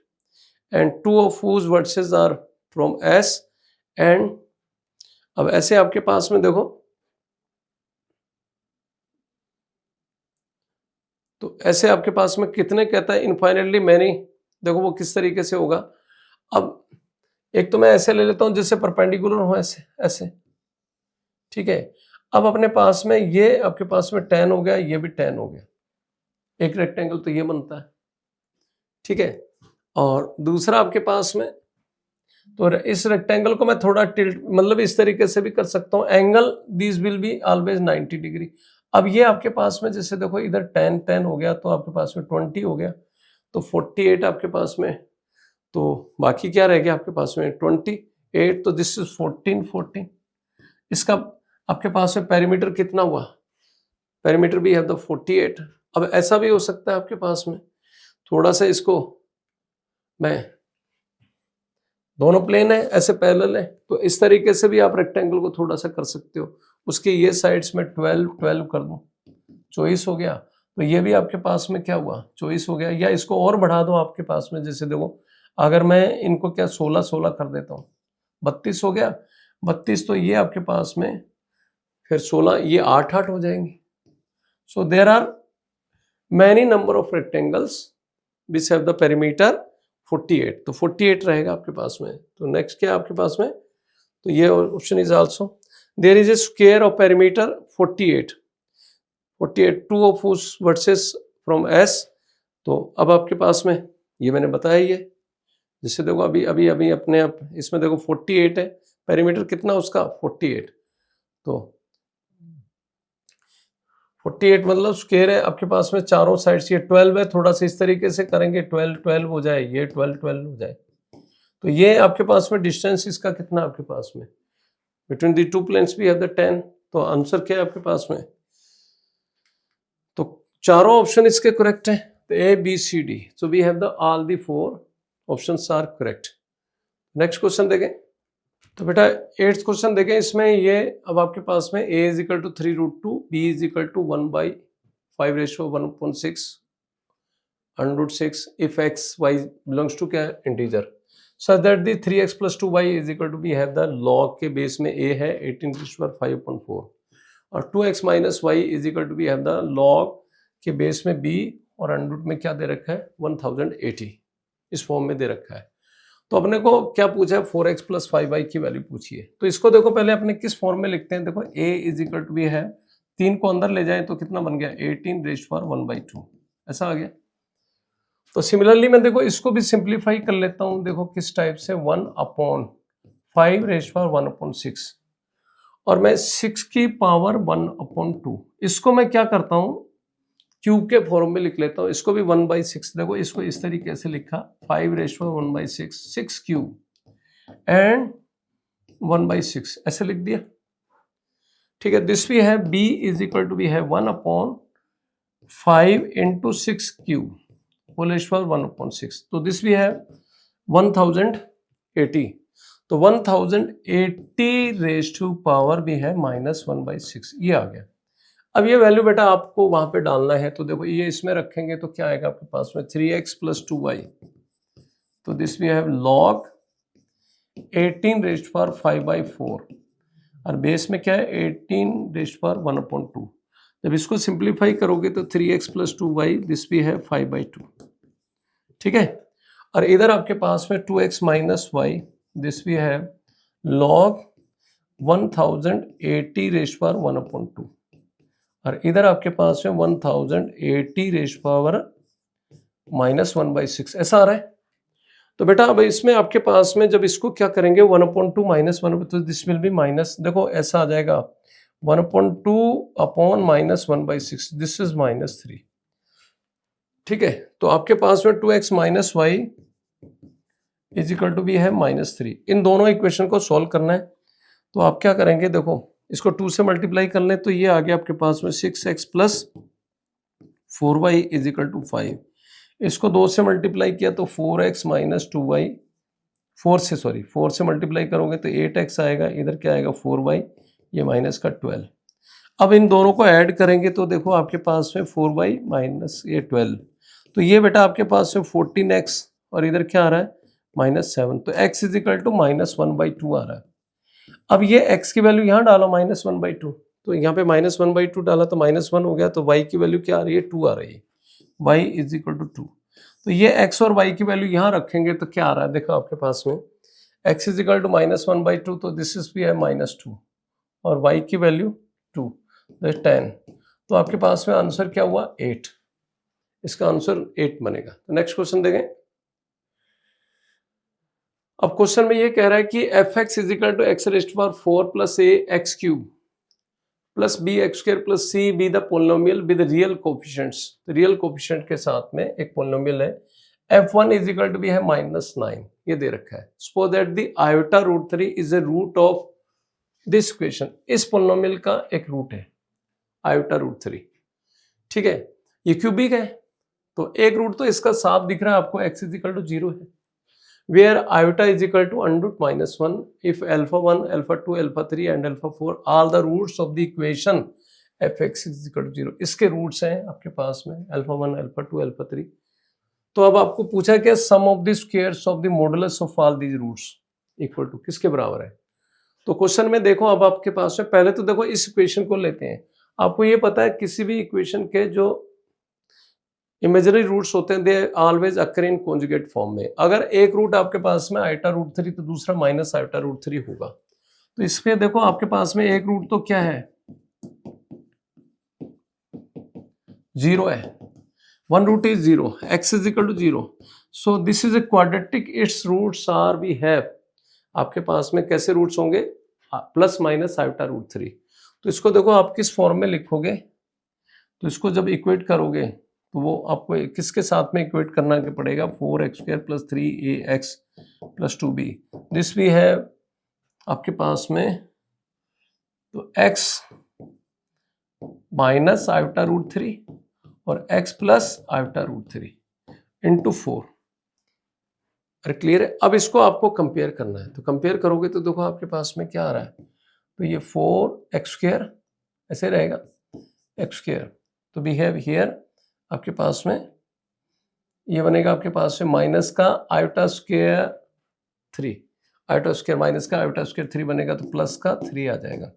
and two of whose vertices are from S and, अब ऐसे आपके पास में देखो, तो ऐसे आपके पास में कितने कहता है इनफाइनाइटली मैनी, देखो वो किस तरीके से होगा। अब एक तो मैं ऐसे ले लेता हूं जिससे परपेंडिकुलर हो, ऐसे ऐसे, ठीक है। अब अपने पास में ये आपके पास में 10 हो गया, ये भी 10 हो गया, एक रेक्टेंगल तो ये बनता है, ठीक है। और दूसरा आपके पास में, तो इस रेक्टेंगल को मैं थोड़ा टिल्ट मतलब इस तरीके से भी कर सकता हूं, angle this will be always 90 degree. अब ये आपके पास में जैसे देखो इधर 10 हो गया, तो आपके पास में 20 हो गया, तो 48 आपके पास में, तो बाकी क्या रह गया आपके पास में 28, तो दिस इज 14। इसका आपके पास में पेरीमीटर कितना हुआ, पेरीमीटर भी है द 48। अब ऐसा भी हो सकता है आपके पास में, थोड़ा सा इसको मैं, दोनों प्लेन है ऐसे पैरेलल है, तो इस तरीके से भी आप रेक्टेंगल को थोड़ा सा कर सकते हो। उसके ये साइड्स में 12 कर दूं, 24 हो गया, तो ये भी आपके पास में क्या हुआ 24 हो गया। या इसको और बढ़ा दो आपके पास में, जैसे देखो अगर मैं इनको क्या 16 कर देता हूँ, 32 हो गया, 32, तो ये आपके पास में फिर 16, ये 8 हो जाएंगे। So there are many number of rectangles which have the perimeter 48, तो 48 रहेगा आपके पास में। तो नेक्स्ट क्या है आपके पास में, तो ये option is also there is a square of perimeter 48 two of whose vertices from S। तो अब आपके पास में ये मैंने बताया, ये जैसे देखो अभी अपने आप इसमें देखो 48 है, पेरीमीटर कितना उसका 48, तो 48 मतलब स्क्वायर है आपके पास में चारों साइड से, 12 है, थोड़ा सा इस तरीके से करेंगे 12 हो जाए, ये 12 हो जाए, तो ये आपके पास में डिस्टेंस इसका कितना आपके पास में between the two planes we have the 10। तो आंसर क्या है आपके पास में, तो चारों ऑप्शन इसके करेक्ट है, तो A B C D, so we have the all the 4 options are correct. Next question देखें, तो बेटा 8th क्वेश्चन देखें, इसमें ये अब आपके पास में A is equal to 3√2, B is equal to 1/5/1.6 √6 if x y belongs to क्या integer, so that the 3x + 2y is equal to, we have the log के बेस में A है 18⁵ और 2x - y is equal to, we have the log के base में B और under root में क्या दे रखा है 1080, इस फॉर्म में दे रखा है। तो अपने को क्या पूछा है 4x + 5y की वैल्यू पूछी है। तो इसको देखो पहले अपने किस फॉर्म में लिखते हैं, देखो A इज इक्वल टू भी है 3 को अंदर ले जाए तो कितना बन गया 18⁵1/2, ऐसा आ गया। तो सिमिलरली मैं देखो इसको भी सिंप्लीफाई कर लेता हूं, देखो किस टाइप से 1/5⁻1/6 और मैं 6 की पावर 1/2, इसको मैं क्या करता हूं क्यूब के फॉर्म में लिख लेता हूं, इसको भी 1/6, देखो इसको इस तरीके से लिखा 5⁻1/6, 6 क्यूब एंड 1/6 ऐसे लिख दिया, ठीक है। दिस भी है b इज इक्वल टू भी है 1/5 इंटू 6 क्यूब होल स्क्वायर 1/6, तो दिस भी है 1080, तो 1080 रेज टू पावर भी है -1/6, ये आ गया। अब ये वैल्यू बेटा आपको वहां पे डालना है, तो देखो ये इसमें रखेंगे तो क्या आएगा आपके पास में 3x + 2y, तो this we have log 18 raise power 5/4 और बेस में क्या है 18 रेज पावर 1/2। जब इसको सिंप्लीफाई करोगे तो 3x + 2y दिस भी है 5/2, ठीक है। और इधर आपके पास में 2x - y दिस भी है log 1080 रेज पावर 1/2 और इधर आपके पास में 1080 रेज पावर -1/6 ऐसा आ रहा है। तो बेटा अब इसमें आपके पास में जब इसको क्या करेंगे 1/2 -1, तो दिस विल बी माइनस, देखो ऐसा आ जाएगा 1/2/-1/6 दिस इज -3, ठीक है। तो आपके पास में 2x - y is equal to भी है -3, इन दोनों इक्वेशन को सॉल्व करना है। तो आप क्या करेंगे, देखो इसको 2 से मल्टीप्लाई कर लें तो ये आ गया आपके पास में 6x + 4y is equal to 5, इसको 2 से मल्टीप्लाई किया तो 4x - 2y, 4 से मल्टीप्लाई करोगे तो 8x आएगा, इधर क्या आएगा 4y, ये माइनस का 12। अब इन दोनों को ऐड करेंगे तो देखो आपके पास में 4y माइनस ये 12, तो ये बेटा आपके पास में 14x और इधर क्या आ रहा है -7, तो x इज इक्वल टू -1/2 आ रहा है। अब ये x की वैल्यू यहाँ डालो -1/2, तो यहाँ पे -1/2 डाला तो -1 हो गया, तो y की वैल्यू क्या आ रही है 2 आ रही है, y इज इक्वल टू 2। तो ये x और y की वैल्यू यहाँ रखेंगे तो क्या आ रहा है, देखो आपके पास में x इज इक्वल टू -1/2, तो दिस इज भी है -2 और y की वैल्यू 2, तो 10, तो आपके पास में आंसर क्या हुआ 8, इसका आंसर 8 बनेगा। तो नेक्स्ट क्वेश्चन देखें। अब क्वेश्चन में ये कह रहा है कि fx is equal to x raised to power 4 + a x cube plus bx² + c be the polynomial with real coefficients, real coefficient के साथ में एक पोलिनोमियल है, f1 इज इक्वल टू भी है -9, ये दे रखा है। Suppose that the iota √3 is a root of this equation, इस पोलिनोमियल का एक रूट है आयोटा √3, ठीक है। ये क्यूबिक है तो एक रूट तो इसका साफ दिख रहा है आपको, x इज इक्वल टू 0 है, where iota is equal to √-1 if α1, α2, α3 and α4 all the roots of the equation fx is equal to 0, इसके रूट्स हैं आपके पास में α1, α2, α3। तो अब आपको पूछा क्या sum of the squares of the modulus of all these roots equal to किसके बराबर है। तो क्वेश्चन में देखो अब आपके पास में पहले तो देखो इस इक्वेशन को लेते हैं, आपको ये पता है किसी भी इक्वेशन के जो इमेजिनरी रूट्स होते हैं they always occur in conjugate form में। अगर एक रूट आपके पास में आयोटा √3 तो दूसरा माइनस आयोटा √3 होगा, तो इसमें देखो आपके पास में एक रूट तो क्या है 0 है, one root is 0, x is equal to 0, so this is a quadratic, its roots are we have, आपके पास में कैसे रूट्स होंगे प्लस माइनस आयोटा √3। तो इसको देखो आप किस फॉर्म में लिखोगे, तो इसको जब इक्वेट करोगे तो वो आपको किसके साथ में इक्वेट करना पड़ेगा 4x² + 3ax + 2b, दिस भी है आपके पास में, तो x माइनस आयोटा √3 और x प्लस आयोटा √3 इंटू 4। अरे क्लियर है। अब इसको आपको कंपेयर करना है, तो कंपेयर करोगे तो देखो आपके पास में क्या आ रहा है, तो ये 4x² ऐसे रहेगा x², तो वी हैव हियर आपके पास में ये बनेगा आपके पास में माइनस का iota square 3, iota square minus का आयोटा स्क्वायर 3 बनेगा तो प्लस का 3 आ जाएगा।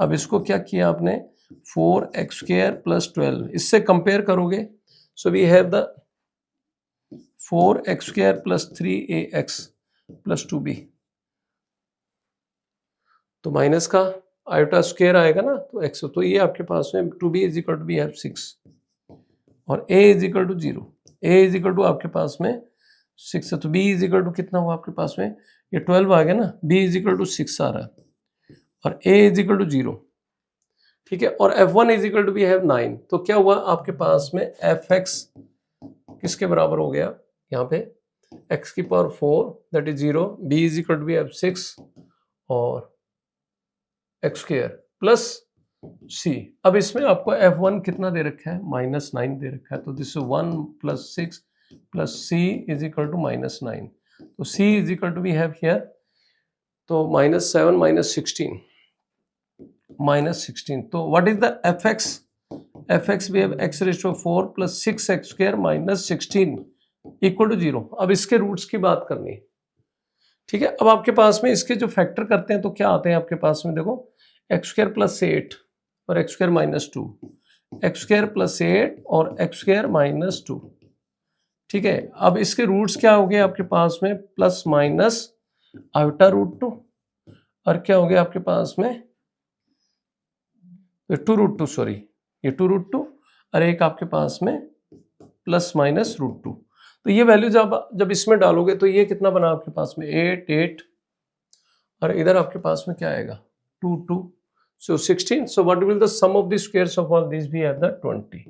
अब इसको क्या किया आपने 4x² + 12, इससे कंपेयर करोगे, सो we have the 4x² + 3ax + 2b, तो माइनस का आयोटा स्क्वायर आएगा ना तो x, तो ये आपके पास में 2b is equal to we have 6 और a is equal to 0, a is equal to आपके पास में 6 है, तो b इज इक्वल टू कितना हुआ आपके पास में, ये 12 आ गया ना, b इज इक्वल टू 6 आ रहा है और a इज इक्वल टू 0, ठीक है। और f1 is equal to we have 9, तो क्या हुआ आपके पास में fx किसके बराबर हो गया यहाँ पे, x की power 4 that is 0, b is equal to we have 6 और x स्क्वायर प्लस c। अब इसमें आपको f1 कितना दे रखा है, -9 दे रखा है, तो this 1 + 6 + c is equal to -9, तो c is equal to we have here, तो -7 -16, तो what is the fx we have x raise to 4 + 6x square -16 equal to 0। अब इसके रूट्स की बात करनी है, ठीक है। अब आपके पास में इसके जो फैक्टर करते हैं तो क्या आते हैं आपके पास में, देखो x स्क्वायर + 8 और x स्क्वायर -2, x स्क्वायर + 8 और x स्क्वायर -2, ठीक है। अब इसके रूट्स क्या हो गए आपके पास में, प्लस माइनस √2 और क्या हो गया आपके पास में 2√2, सॉरी ये 2√2 और एक आपके पास में ±√2। तो ये वैल्यू जब इसमें डालोगे तो ये कितना बना आपके पास में 8 और इधर आपके पास में क्या आएगा 2 so 16। So what will the sum of the squares of all this be at the 20।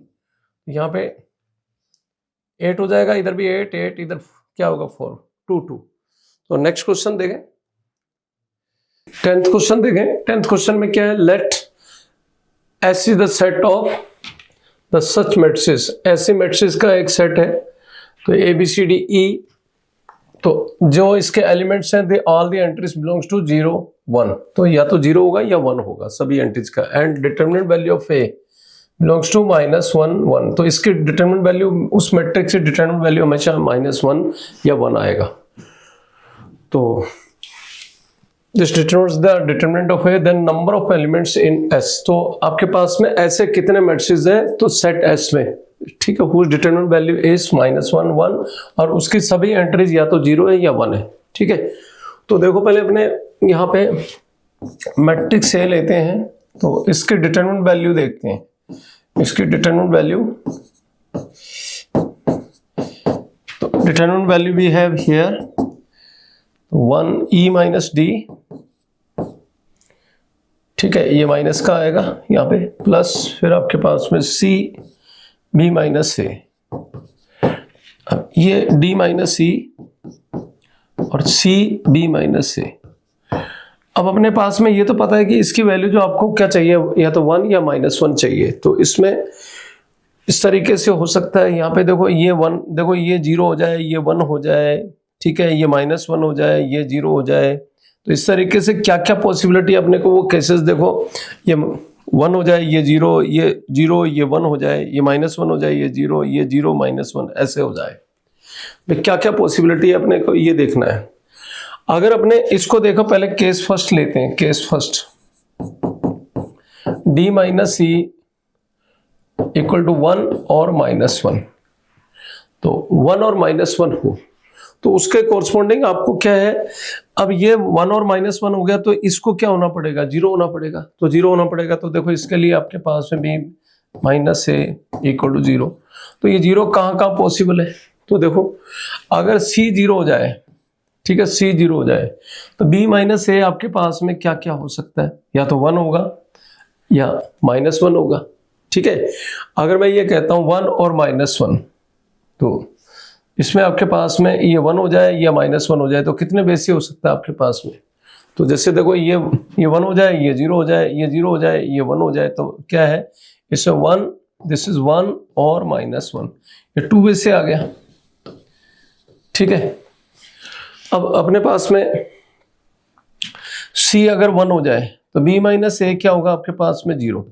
यहाँ पे 8 हो जाएगा, इधर भी 8 इधर क्या होगा 4 2 तो नेक्स्ट क्वेश्चन देखें, 10th क्वेश्चन देखें। 10th क्वेश्चन में क्या है, let S is the set of the such matrices, ऐसे मैट्रिसेस का एक सेट है, तो ABCDE, तो जो इसके एलिमेंट्स हैं they all the entries belongs to 0 1, तो या तो 0 होगा या 1 होगा सभी एंट्रीज का, and determinant value of A belongs to -1 1, तो इसके डिटरमिनेंट वैल्यू उस मैट्रिक्स से डिटरमिनेंट वैल्यू हमेशा -1 या 1 आएगा। तो this determinates the determinant of A, then number of elements in S, तो आपके पास में ऐसे कितने मैट्रिसेस है तो सेट S में, ठीक है, हुज डिटरमिनेंट वैल्यू इज -1 1 और उसकी सभी एंट्रीज या तो 0 है या 1 है, ठीक है। तो देखो पहले अपने यहाँ पे मैट्रिक्स A लेते हैं, तो इसके डिटरमिनेंट वैल्यू देखते हैं, इसकी डिटरमिनेंट वैल्यू, तो determinant value we have here 1e - d, ठीक है, ये माइनस का आएगा यहाँ पे, प्लस फिर आपके पास में c b - a, अब ये d - c और c b - a। अब अपने पास में ये तो पता है कि इसकी वैल्यू जो आपको क्या चाहिए, या तो 1 या -1 चाहिए, तो इसमें इस तरीके से हो सकता है, यहाँ पे देखो ये 1, देखो ये 0 हो जाए, ये 1 हो जाए, ठीक है, ये -1 हो जाए, ये 0 हो जाए, तो इस तरीके से क्या क्या पॉसिबिलिटी अपने को वो केसेस देखो, ये 1 हो जाए, ये 0, ये 0, ये 1 हो जाए, ये -1 हो जाए, ये 0, ये 0 -1 ऐसे हो जाए, तो क्या क्या पॉसिबिलिटी है अपने को ये देखना है। अगर अपने इसको देखो, पहले केस फर्स्ट लेते हैं, केस फर्स्ट d - c = 1 और -1, तो 1 और -1 हो तो उसके कोरस्पॉन्डिंग आपको क्या है, अब ये 1 और -1 हो गया तो इसको क्या होना पड़ेगा, 0 होना पड़ेगा, तो 0 होना पड़ेगा, तो देखो इसके लिए आपके पास में b - a = 0, तो ये 0 कहाँ कहाँ पॉसिबल है, तो देखो अगर c 0 हो जाए, ठीक है, c 0 हो जाए तो b - a आपके पास में क्या क्या हो सकता है, या तो 1 होगा या -1 होगा, ठीक है। अगर मैं ये कहता हूँ 1 और -1, तो इसमें आपके पास में ये 1 हो जाए या -1 हो जाए, तो कितने बेसिस हो सकता है आपके पास में, तो जैसे देखो ये 1 हो जाए, ये 0 हो जाए, ये 0 हो जाए, ये 1 हो जाए, तो क्या है इसमें 1, दिस इज 1 और -1, ये 2 वे से आ गया, ठीक है। अब अपने पास में c अगर 1 हो जाए तो b - a क्या होगा आपके पास में 0,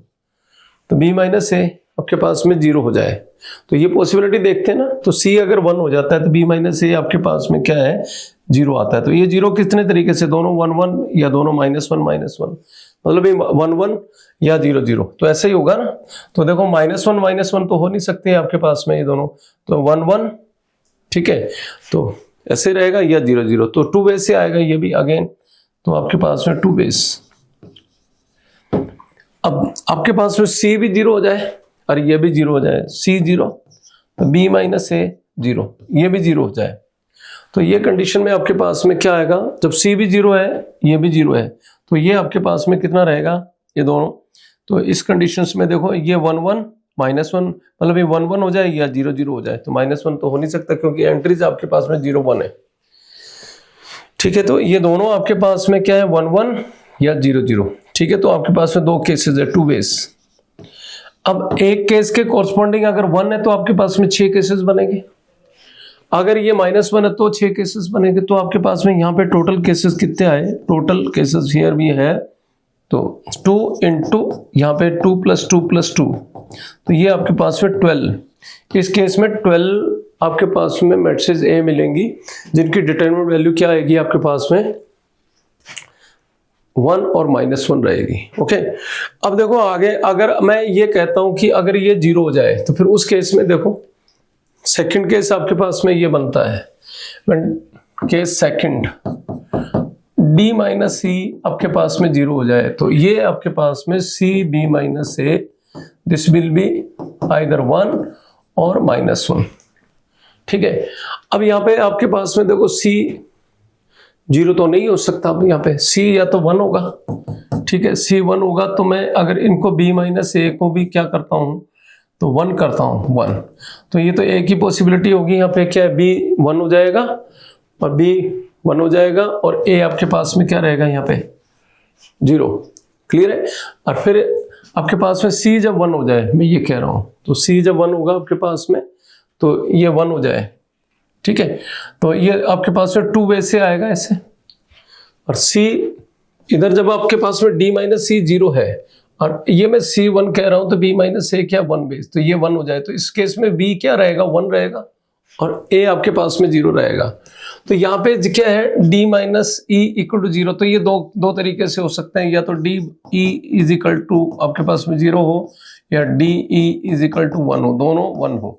तो b - a आपके पास में 0 हो जाए, तो ये पॉसिबिलिटी देखते हैं ना, तो c अगर 1 हो जाता है तो b - a आपके पास में क्या है 0 आता है, तो ये 0 कितने तरीके से, दोनों 1 1 या दोनों -1 -1, मतलब ये 1 1 या 0 0, तो ऐसे ही होगा ना। तो देखो -1 -1 तो हो नहीं सकते आपके पास में ये दोनों, तो 1 1, ठीक है, तो ऐसे रहेगा, या 0 0, तो 2 बेस से आएगा ये भी अगेन, तो आपके पास में 2 बेस। अब आपके पास में c भी 0 हो जाए और ये भी 0 हो जाए, c 0 तो b माइनस ए 0, ये भी 0 हो जाए। तो ये कंडीशन में आपके पास में क्या आएगा, जब c भी 0 है ये भी 0 है, तो ये आपके पास में कितना रहेगा, ये दोनों। तो इस कंडीशंस में देखो ये 1 1 माइनस 1, मतलब ये 1 1 हो जाए या 0 0 हो जाए, तो माइनस 1 तो हो नहीं सकता क्योंकि एंट्रीज आपके पास में 0 1 है। ठीक है, तो ये दोनों आपके पास में क्या है, 1 1 या 0 0। ठीक है, तो आपके पास में दो केसेस है, 2 वेज। अब एक केस के कॉरस्पॉन्डिंग अगर 1 है तो आपके पास में 6 केसेस बनेंगे, अगर ये -1 है तो 6 केसेस बनेंगे। तो आपके पास में यहाँ पे टोटल केसेस कितने आए, टोटल केसेस हियर भी है तो 2 इंटू यहाँ पे 2 + 2 + 2, तो ये आपके पास में 12। इस केस में 12 आपके पास में मैट्रिसेस ए मिलेंगी जिनकी डिटरमिनेंट वैल्यू क्या आएगी आपके पास में 1 और -1 रहेगी। ओके, अब देखो आगे, अगर मैं ये कहता हूं कि अगर ये 0 हो जाए तो फिर उस केस में देखो सेकंड केस आपके पास में ये बनता है, केस सेकंड d माइनस सी आपके पास में 0 हो जाए तो ये आपके पास में c b minus a, this will be either 1 और -1। ठीक है, अब यहाँ पे आपके पास में देखो c 0 तो नहीं हो सकता, अब यहाँ पे c या तो 1 होगा। ठीक है, c 1 होगा तो मैं अगर इनको b माइनस a को भी क्या करता हूँ तो 1 करता हूँ 1, तो ये तो एक ही पॉसिबिलिटी होगी, यहाँ पे क्या है b 1 हो जाएगा और b 1 हो जाएगा और a आपके पास में क्या रहेगा यहाँ पे 0। क्लियर है, और फिर आपके पास में c जब 1 हो जाए, मैं ये कह रहा हूँ, तो c जब 1 होगा आपके पास में तो ये 1 हो जाए। ठीक है, तो ये आपके पास में 2 वे से आएगा ऐसे, और c इधर जब आपके पास में d माइनस सी 0 है और ये मैं c 1 कह रहा हूं तो b माइनस ए क्या 1 बेस, तो ये 1 हो जाए, तो इस केस में b क्या रहेगा 1 रहेगा और a आपके पास में 0 रहेगा। तो यहाँ पे क्या है d minus e equal to 0, तो ये दो तरीके से हो सकते हैं, या तो d e is equal to आपके पास में 0 हो या d e is equal to 1 हो, दोनों 1 हो।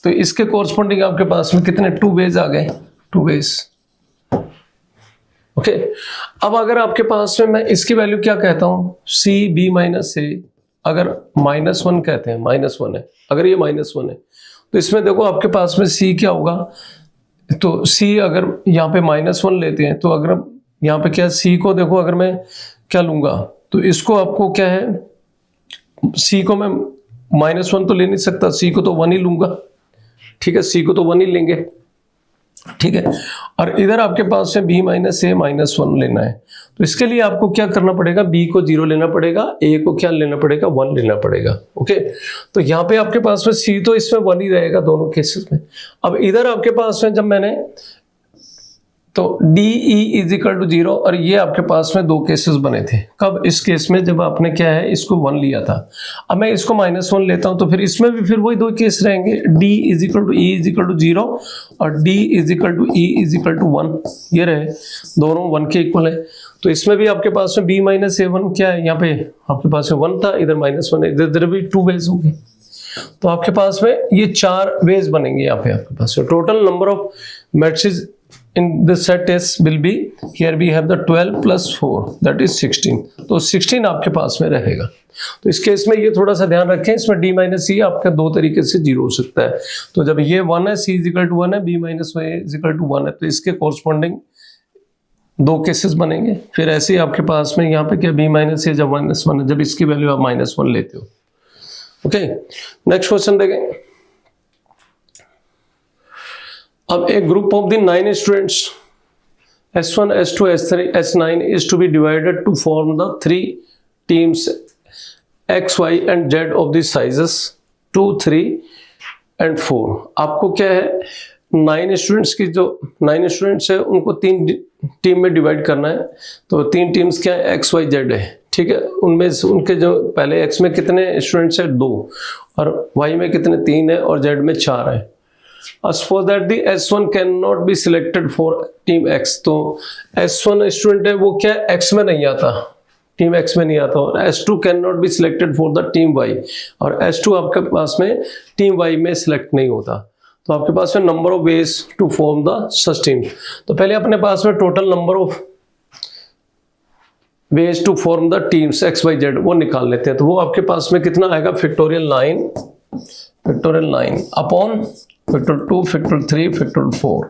तो इसके कोरस्पॉन्डिंग आपके पास में कितने 2 वेज आ गए, 2 वेज। ओके, अब अगर आपके पास में मैं इसकी वैल्यू क्या कहता हूं c b माइनस ए, अगर -1 कहते हैं, -1 है, अगर ये -1 है तो इसमें देखो आपके पास में c क्या होगा, तो c अगर यहाँ पे -1 लेते हैं तो अगर यहाँ पे क्या c को देखो, अगर मैं क्या लूंगा तो इसको आपको क्या है, c को मैं -1 तो ले नहीं सकता, c को तो 1 ही लूंगा। ठीक है, c को तो 1 ही लेंगे। ठीक है, और इधर आपके पास में b माइनस ए -1 लेना है, तो इसके लिए आपको क्या करना पड़ेगा, b को 0 लेना पड़ेगा, a को क्या लेना पड़ेगा 1 लेना पड़ेगा। ओके, तो यहाँ पे आपके पास में c तो इसमें 1 ही रहेगा दोनों केसेस में। अब इधर आपके पास में जब मैंने तो d e is equal to 0, और ये आपके पास में 2 केसेस बने थे, कब, इस केस में जब आपने क्या है इसको 1 लिया था। अब मैं इसको -1 लेता हूं तो फिर इसमें भी फिर वही 2 केस रहेंगे, d is equal to e is equal to 0 और d is equal to e is equal to 1, ये रहे दोनों 1 के इक्वल है। तो इसमें भी आपके पास में b माइनस a1 क्या है, यहाँ पे आपके पास में 1 था, इधर -1 है, इधर भी 2 वेज होंगे। तो आपके पास में ये 4 वेज बनेंगे यहाँ पे आपके पास। Total number of matrices in this set S will be, here we have the 12 plus 4 that is 16, तो 16 आपके पास में रहेगा। तो इस केस में ये थोड़ा सा ध्यान रखें, इसमें d माइनस सी आपका 2 तरीके से 0 हो सकता है। तो जब ये 1 है, c इज इक्वल टू 1 है, b minus a is equal to 1 है, तो इसके कॉरस्पॉन्डिंग 2 केसेस बनेंगे। फिर ऐसे ही आपके पास में यहाँ पे क्या b माइनस ए जब -1 है, जब इसकी वैल्यू आप -1 लेते हो। ओके, नेक्स्ट क्वेश्चन देखें। अब एक group of the 9 students S1, S2, S3, S9 is to be divided to form the 3 teams X, Y and Z of the sizes 2, 3 and 4। आपको क्या है 9 स्टूडेंट्स की, जो 9 स्टूडेंट्स है उनको 3 टीम में डिवाइड करना है। तो 3 टीम्स क्या है X, Y, Z है। ठीक है, उनमें उनके जो पहले X में कितने स्टूडेंट्स है 2 और Y में कितने 3 है और Z में 4 है। Suppose that the S1 cannot be selected for team X, तो S1 स्टूडेंट है वो क्या X में नहीं आता, टीम X में नहीं आता, और S2 cannot be selected for the team Y, और S2 आपके पास में टीम Y में सिलेक्ट नहीं होता। तो आपके पास में number of ways to form the such team. तो पहले अपने पास में total number of ways to form the teams X, Y, Z वो निकाल लेते हैं। तो वो आपके पास में कितना आएगा, factorial 9 factorial 9 upon factorial 2 factorial 3 factorial 4।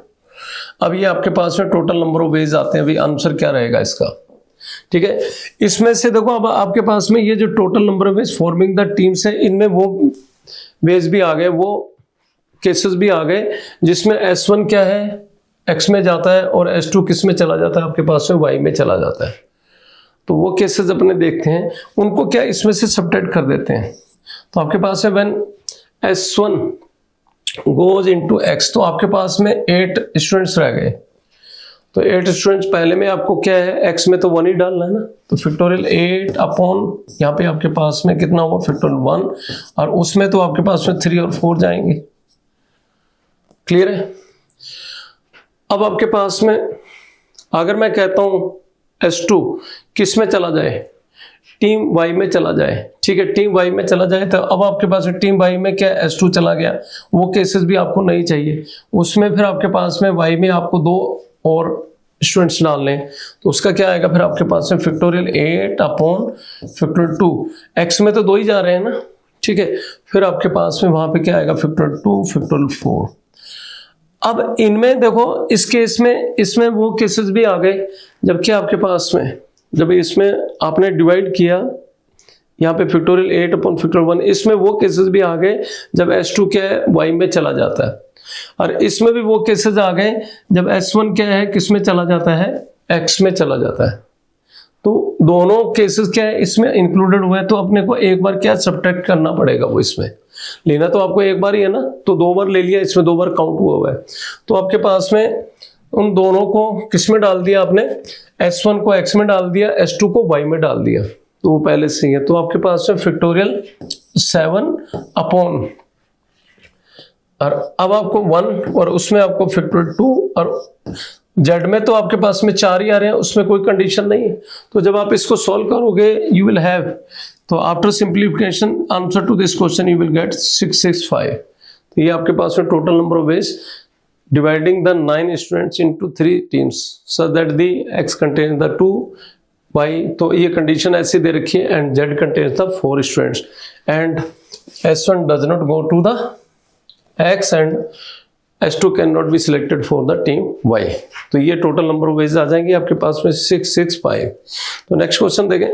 अब ये आपके पास में टोटल नंबर ऑफ वेज आते हैं। अभी आंसर क्या रहेगा इसका, ठीक है। इसमें से देखो अब आपके पास में ये जो total number of veg forming the teams है, इनमें वो वेज भी आ गए, वो केसेस भी आ गए जिसमें S1 क्या है x में जाता है और S2 किस में चला जाता है, आपके पास में y में चला जाता है। तो वो केसेस अपने देखते हैं, उनको क्या इसमें से सब्ट्रैक्ट कर देते हैं। तो आपके पास है when S1 goes into x, तो आपके पास में 8 स्टूडेंट्स रह गए। तो 8 स्टूडेंट्स, पहले में आपको क्या है x में तो 1 ही डालना है ना, तो फैक्टोरियल 8 अपॉन यहाँ पे आपके पास में कितना हुआ फैक्टोरियल 1, और उसमें तो आपके पास में 3 और 4 जाएंगे। क्लियर है। अब आपके पास में अगर मैं कहता हूं S2 किस में चला जाए, टीम Y में चला जाए, ठीक है, टीम Y में चला जाए, तो अब आपके पास में टीम Y में क्या S2 चला गया, वो केसेस भी आपको नहीं चाहिए। उसमें फिर आपके पास में Y में आपको 2 और स्टूडेंट्स डाल लें, तो उसका क्या आएगा फिर आपके पास में फैक्टोरियल 8 अपॉन फैक्टोरियल 2, x में तो 2 ही जा रहे हैं ना, ठीक है। फिर आपके पास में वहां पे क्या आएगा फैक्टोरियल 2 फैक्टोरियल 4। अब इनमें देखो इस केस में इसमें वो केसेस भी आ गए, जबकि आपके पास में जब इसमें आपने डिवाइड किया यहाँ पे फैक्टोरियल 8 अपॉन फैक्टोरियल 1, इसमें वो केसेस भी आ गए जब S2 क्या है y में चला जाता है, और इसमें भी वो केसेस आ गए जब S1 क्या है किस में चला जाता है, x में चला जाता है। तो दोनों केसेस क्या है इसमें इंक्लूडेड हुए, तो अपने को एक बार क्या सब्ट्रैक्ट करना पड़ेगा, वो इसमें लेना तो आपको एक बार ही है ना, तो 2 बार ले लिया, इसमें 2 बार काउंट हुआ है। तो आपके पास में उन दोनों को किस में डाल दिया आपने, S1 को x में डाल दिया, S2 को y में डाल दिया, तो वो पहले से ही है। तो आपके पास में फैक्टोरियल 7 अपॉन, और अब आपको 1 और उसमें आपको फैक्टोरियल 2, और Z में तो आपके पास में 4 ही आ रहे हैं, उसमें कोई कंडीशन नहीं है। तो जब आप इसको सॉल्व करोगे यू विल हैव, तो after simplification answer to this question you will get 665। तो ये आपके पास में total number of ways dividing the 9 students into 3 teams so that the x contains the 2 y, तो ये कंडीशन ऐसी दे रखी है, and Z contains the 4 students and S1 does not go to the x and S2 can not be selected for the team y। तो ये total number of ways आ जाएंगे आपके पास में 665। तो नेक्स्ट क्वेश्चन देखें।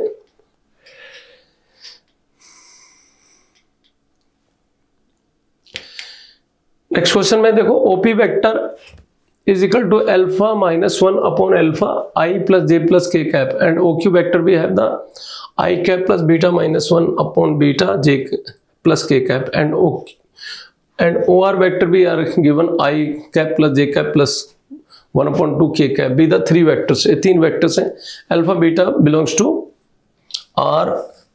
नेक्स्ट क्वेश्चन में देखो OP vector is equal to alpha minus 1 upon alpha I plus j plus k cap, and OQ vector भी have the I cap plus beta minus 1 upon beta j plus k cap, and OR vector भी are given I cap plus j cap plus 1 upon 2 k cap be the 3 vectors. ये 3 vectors हैं, alpha beta belongs to R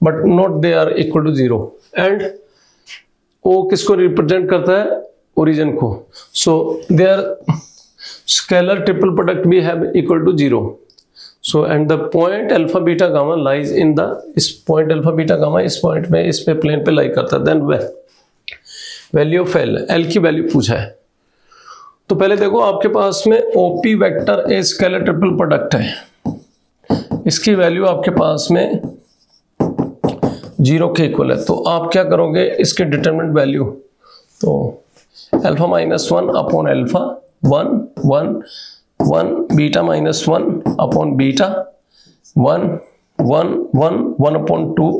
but not they are equal to 0, and O किसको represent करता है, origin को। So their scalar triple product भी have equal to 0। So and the point alpha beta gamma lies in the, इस point alpha beta gamma इस point में इस पे प्लेन पे लाई करता है। देन वैल्यू ऑफ L की वैल्यू पूछा है। तो पहले देखो आपके पास में OP vector a scalar triple product है, इसकी वैल्यू आपके पास में 0 के इक्वल है। तो आप क्या करोगे, इसके डिटरमिनेंट वैल्यू, तो alpha minus 1 upon alpha 1 1 1 beta minus 1 upon beta 1 1 1 1 upon 2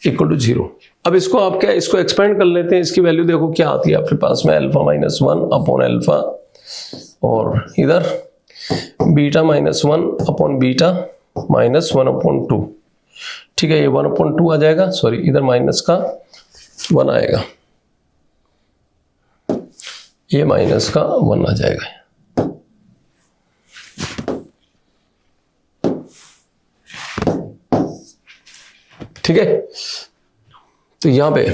equal to 0। अब इसको आप क्या, इसको एक्सपेंड कर लेते हैं, इसकी वैल्यू देखो क्या आती है आपके पास में, अल्फा माइनस 1 अपॉन अल्फा, और इधर beta minus 1 upon beta minus 1 upon 2, ठीक है। ये 1 अपॉन 2 आ जाएगा, सॉरी इधर माइनस का 1 आएगा, ये माइनस का 1 आ जाएगा। ठीक है, तो यहां पे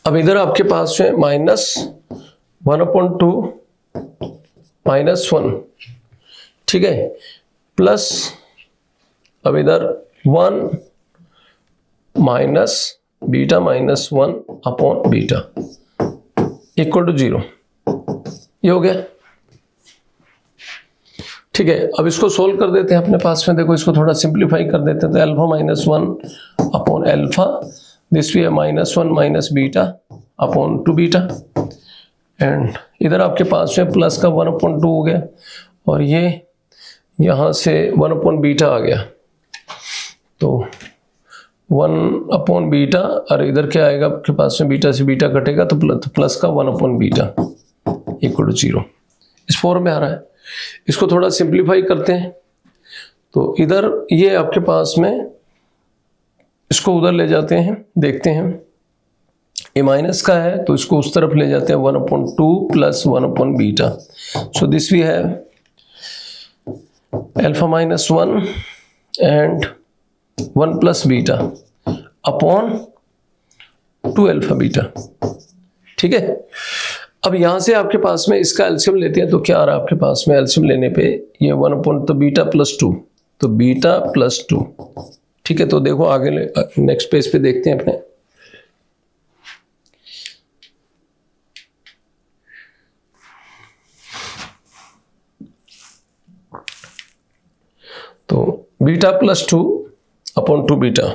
अब इधर आपके पास में माइनस 1 अपॉन 2 माइनस 1, ठीक है, प्लस अब इधर 1 minus beta minus 1 upon beta equal to 0, ये हो गया। ठीक है, अब इसको सोल्व कर देते हैं अपने पास में, देखो इसको थोड़ा सिंप्लीफाई कर देते हैं। तो alpha minus 1 upon alpha this भी है -1 minus beta upon 2 beta, and इधर आपके पास में प्लस का 1/2 हो गया, और ये यहाँ से 1 बीटा आ गया, तो 1 बीटा, और इधर क्या आएगा आपके पास में, बीटा से बीटा कटेगा तो प्लस का 1 बीटा इक्वल टू 0। इस फॉर्म में आ रहा है। इसको थोड़ा सिंप्लीफाई करते हैं, तो इधर ये आपके पास में, इसको उधर ले जाते हैं, देखते हैं ये माइनस का है तो इसको उस तरफ ले जाते हैं, 1/2 plus 1 beta, so this we have alpha -1 and 1 plus beta upon 2 alpha beta. ठीक है, अब यहां से आपके पास में इसका एलसीएम लेते हैं, तो क्या आ रहा है आपके पास में एलसीएम लेने पे, ये 1 तो बीटा प्लस 2, तो बीटा प्लस 2। ठीक है, तो देखो आगे नेक्स्ट पेज पे देखते हैं अपने, तो बीटा प्लस 2 अपॉन 2 बीटा,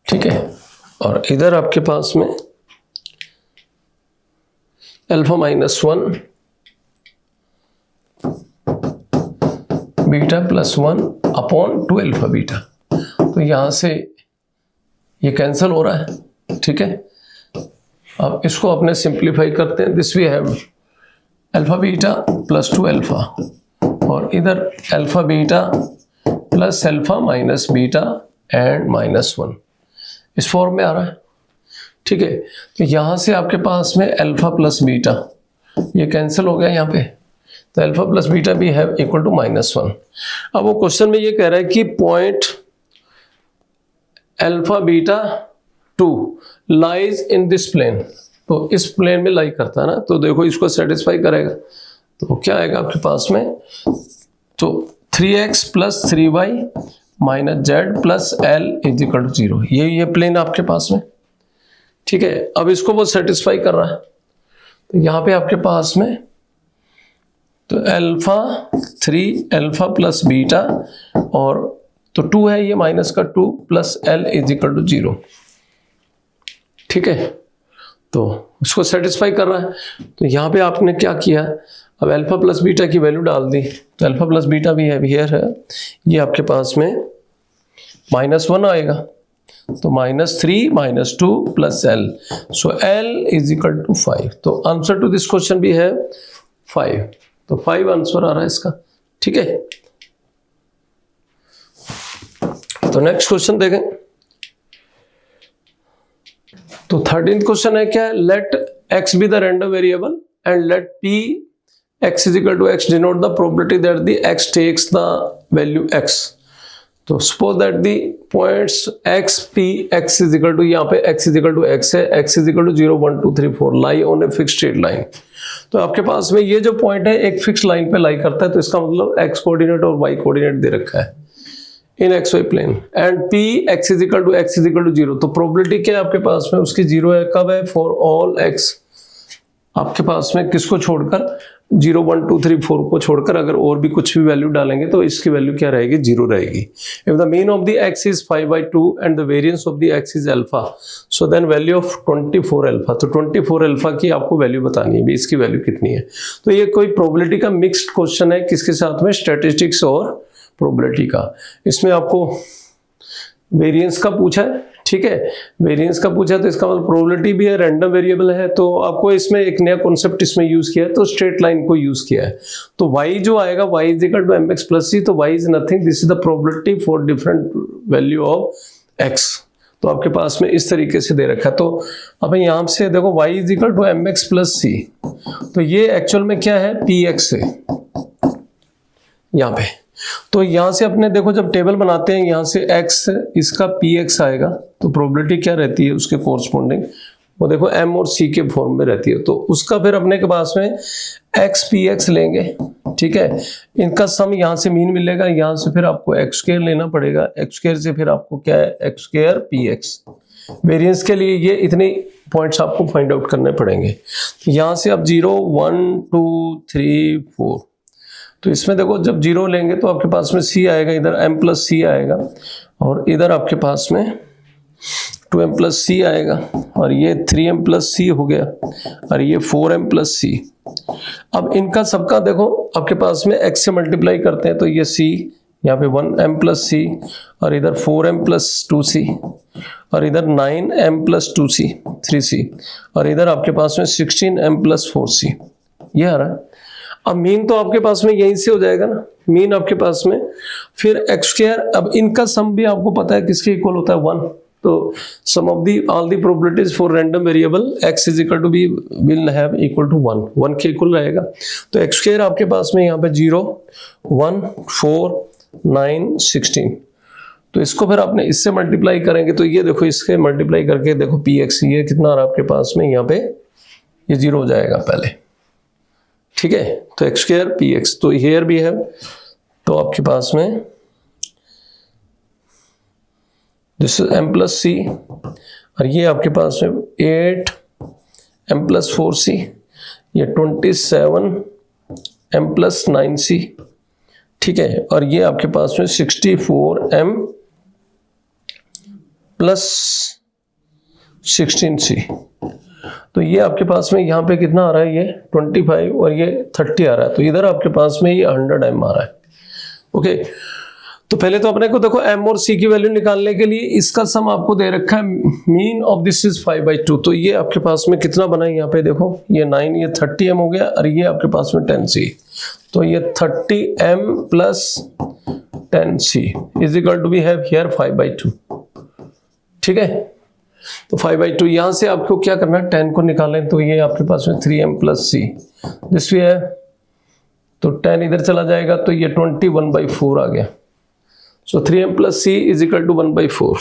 ठीक है, और इधर आपके पास में alpha -1 beta +1 upon 2 alpha beta, तो यहां से ये कैंसिल हो रहा है। ठीक है, अब इसको अपने सिंप्लीफाई करते हैं, this we have alpha beta plus 2 alpha, और इधर alpha beta plus alpha minus beta and -1, इस फॉर्म में आ रहा है। ठीक है, तो यहां से आपके पास में अल्फा प्लस बीटा ये कैंसिल हो गया यहाँ पे, तो अल्फा प्लस बीटा भी है इक्वल टू -1। अब वो क्वेश्चन में ये कह रहा है कि point alpha beta 2 lies in this plane, तो इस प्लेन में लाई करता है ना, तो देखो इसको सेटिस्फाई करेगा, तो क्या आएगा आपके पास में, तो 3x plus 3y minus z plus l is equal to 0, ये प्लेन आपके पास में। ठीक है, अब इसको वो सेटिस्फाई कर रहा है, तो यहाँ पे आपके पास में तो अल्फा 3 अल्फा प्लस बीटा, और तो 2 है ये माइनस का 2 plus l is equal to 0। ठीक है, तो इसको सेटिस्फाई कर रहा है, तो यहाँ पे आपने क्या किया, अब अल्फा प्लस बीटा की वैल्यू डाल दी, तो अल्फा प्लस बीटा भी है हियर है, ये आपके पास में -1 आएगा, तो -3 -2 plus l, so l is equal to 5, तो आंसर टू दिस क्वेश्चन भी है 5, तो 5 आंसर आ रहा है इसका। ठीक है, तो नेक्स्ट क्वेश्चन देखें, तो 13th क्वेश्चन है क्या है, let x be the random variable and let p x is equal to x denote the probability that the x takes the value x। तो suppose that the points x p x is equal to, यहाँ पे x is equal to x है, x is equal to 0 1 2 3 4 lie on a fix straight line. तो आपके पास में ये जो पॉइंट है एक फिक्स लाइन पे लाई करता है, तो इसका मतलब x कोऑर्डिनेट और y कोऑर्डिनेट दे रखा है in xy plane, and p x is equal to 0, तो प्रोबेबिलिटी क्या है आपके पास में, उसकी 0 है, कब है, फॉर ऑल x, आपके पास में किसको छोड़कर, 0 1 2 3 4 को छोड़कर अगर और भी कुछ भी वैल्यू डालेंगे तो इसकी वैल्यू क्या रहेगी, 0 रहेगी। If the mean of the x is 5/2 and the variance of the x is alpha, so then value of 24 alpha, तो 24 अल्फा की आपको वैल्यू बतानी है भी, इसकी वैल्यू कितनी है। तो ये कोई प्रोबेबिलिटी का मिक्स्ड क्वेश्चन है, किसके साथ में, स्टैटिस्टिक्स और प्रोबेबिलिटी का। इसमें आपको वेरिएंस का पूछा है, ठीक है, वेरिएंस का पूछा है तो इसका मतलब प्रोबेबिलिटी भी है, रैंडम वेरिएबल है, तो आपको इसमें एक नया कॉन्सेप्ट इसमें यूज किया है, तो स्ट्रेट लाइन को यूज किया है। तो y जो आएगा, y is equal to mx plus c, तो y is nothing, this is the probability for different value of x। तो आपके पास में इस तरीके से दे रखा है। तो अब यहाँ से देखो y is equal to mx plus c, तो ये एक्चुअल में क्या है, px है यहाँ पे। तो यहां से अपने देखो जब टेबल बनाते हैं, यहां से x इसका px आएगा, तो प्रोबेबिलिटी क्या रहती है उसके कोरस्पॉन्डिंग, वो देखो m और c के फॉर्म में रहती है, तो उसका फिर अपने के पास में x px लेंगे। ठीक है, इनका सम यहां से मीन मिलेगा, यहां से फिर आपको x स्क्वायर लेना पड़ेगा, x स्क्वायर से फिर आपको क्या है, x स्क्वायर px। वेरिएंस के लिए ये इतने पॉइंट्स आपको फाइंड आउट करने पड़ेंगे। यहां से अब 0 1 2 3 4, तो इसमें देखो जब 0 लेंगे तो आपके पास में c आएगा, इधर m प्लस सी आएगा, और इधर आपके पास में 2m प्लस सी आएगा, और ये 3m प्लस सी हो गया, और ये 4m प्लस सी। अब इनका सबका देखो आपके पास में x से मल्टीप्लाई करते हैं तो ये c, यहाँ पे 1m प्लस सी, और इधर 4m प्लस 2c, और इधर 9m प्लस 2c 3c, और इधर आपके पास में 16m प्लस 4c, ये आ रहा है। अब मीन तो आपके पास में यहीं से हो जाएगा ना, मीन आपके पास में, फिर x स्क्वायर, अब इनका सम भी आपको पता है किसके इक्वल होता है 1, तो sum of the all the probabilities for random variable x is equal to be will have equal to 1 के इक्वल रहेगा। तो x स्क्वायर आपके पास में यहाँ पे 0 1 4 9 16, तो इसको फिर आपने इससे मल्टीप्लाई करेंगे तो ये देखो इसके मल्टीप्लाई करके देखो px, ये कितना आ रहा है आपके पास में, यहाँ पे ये 0 हो जाएगा पहले, ठीक है। तो x स्क्वायर px, तो हेयर भी है, तो आपके पास में दिस इज m प्लस सी, और ये आपके पास में 8 m प्लस 4c, ये 27 m प्लस 9c, ठीक है, और ये आपके पास में 64 m प्लस 16c। तो ये आपके पास में यहाँ पे कितना आ रहा है, ये 25 और ये 30 आ रहा है, तो इधर आपके पास में ये 100 m आ रहा है। ओके, तो पहले तो अपने को देखो m और c की वैल्यू निकालने के लिए इसका सम आपको दे रखा है, मीन ऑफ दिस इज 5/2, तो ये आपके पास में कितना बना है, यहाँ पे देखो ये 9, ये 30m हो गया, और ये आपके पास में 10c, तो ये 30m plus 10c is equal to be have here 5/2, ठीक है। तो 5/2 यहाँ से आपको क्या करना है, 10 को निकालें, तो ये आपके पास में 3m प्लस c, दिस भी है, तो 10 इधर चला जाएगा, तो ये 21/4 आ गया। So 3m plus c is equal to 1/4।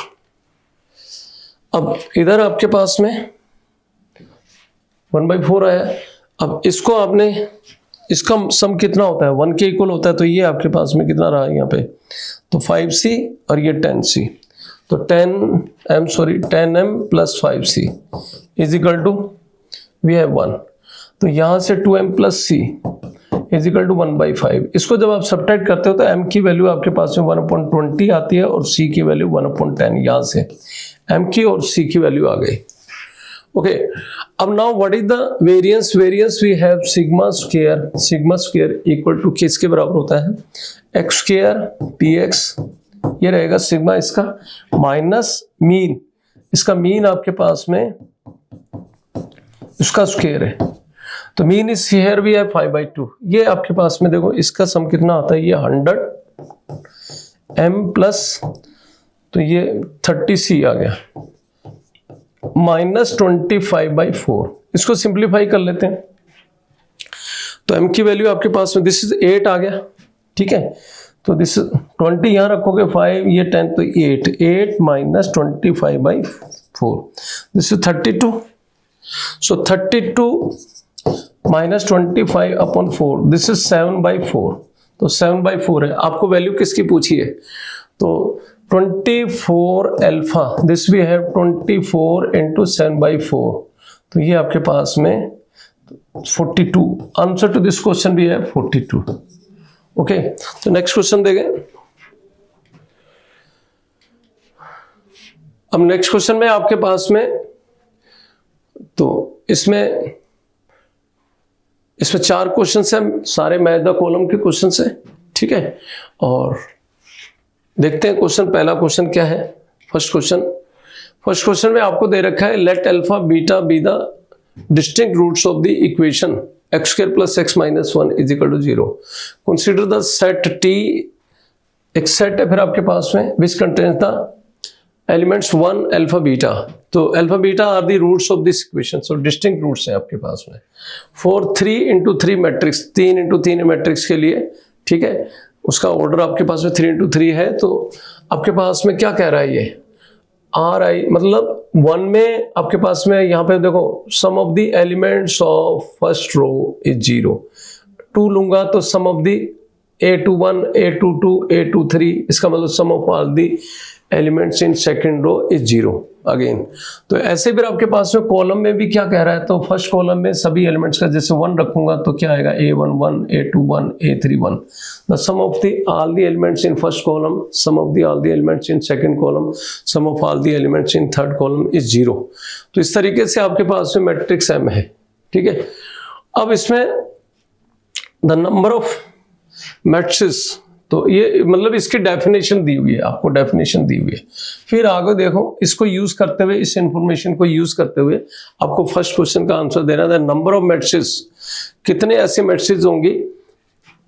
अब इधर आपके पास में 1/4 आया, अब इसको आपने, इसका सम कितना होता है, 1 के इक्वल होता है, तो ये आपके पास में कितना रहा यहाँ पे, तो 5c और ये 10c, तो 10m plus 5c is equal to we have 1, तो यहाँ से 2m plus c is equal to 1/5। इसको जब आप सब्ट्रैक्ट करते हो तो m की वैल्यू आपके पास में 1/20 आती है, और c की वैल्यू 1/10, यहाँ से m की और c की वैल्यू आ गई। ओके, अब now what is the variance, variance we have sigma square equal to किसके बराबर होता है, x स्क्वायर px, ये रहेगा सिग्मा इसका, माइनस मीन, इसका मीन आपके पास में इसका स्क्वायर है, तो मीन इस हियर भी है 5/2। ये आपके पास में देखो इसका सम कितना आता है, ये 100 m प्लस, तो ये 30c आ गया, माइनस 25/4। इसको सिंप्लीफाई कर लेते हैं, तो m की वैल्यू आपके पास में दिस इज 8 आ गया, ठीक है, तो दिस 20 यहाँ रखोगे, 5 ये 10, तो 8 minus 25/4, this is 32, so 32 minus 25/4, this is 7/4, तो 7/4 है। आपको वैल्यू किसकी पूछी है, तो 24 alpha, this we have 24 into 7/4, तो ये आपके पास में 42, आंसर टू दिस क्वेश्चन भी है 42। ओके, तो नेक्स्ट क्वेश्चन देखें। अब नेक्स्ट क्वेश्चन में आपके पास में, तो इसमें 4 क्वेश्चन है, सारे मैथ द कॉलम के क्वेश्चन है, ठीक है। और देखते हैं क्वेश्चन, पहला क्वेश्चन क्या है। फर्स्ट क्वेश्चन में आपको दे रखा है, let alpha beta be the distinct roots of the equation x square plus x minus 1 is equal to 0. Consider the set T, एक सेट है फिर आपके पास में which contains the elements 1 alpha beta, तो alpha beta are the roots of this equation, so distinct roots हैं आपके पास में। for 3x3 matrix, 3x3 matrix के लिए, ठीक है, उसका ऑर्डर आपके पास में 3x3 है, तो आपके पास में क्या कह रहा है, ये RI मतलब 1 में आपके पास में यहाँ पे देखो sum of the elements of first row is 0, 2 लूंगा तो sum of the A21 A22 A23, इसका मतलब sum of all the elements in second row is 0 again. तो ऐसे फिर आपके पास में कॉलम में भी क्या कह रहा है, तो फर्स्ट कॉलम में सभी एलिमेंट्स का जैसे 1 रखूंगा तो क्या आएगा, A1 1, A2 1, A3 1। The sum of the all the elements in first column, sum of the all the elements in second column, sum of all the elements in third column is 0। तो इस तरीके से आपके पास में matrix M है, ठीक है। अब इसमें द नंबर ऑफ मैट्रिक्स, तो ये मतलब इसकी डेफिनेशन दी हुई है, आपको डेफिनेशन दी हुई है। फिर आगे देखो, इसको यूज करते हुए, इस इंफॉर्मेशन को यूज करते हुए आपको फर्स्ट क्वेश्चन का आंसर देना है। नंबर ऑफ मैट्रिक्स, कितने ऐसे मैट्रिक्स होंगी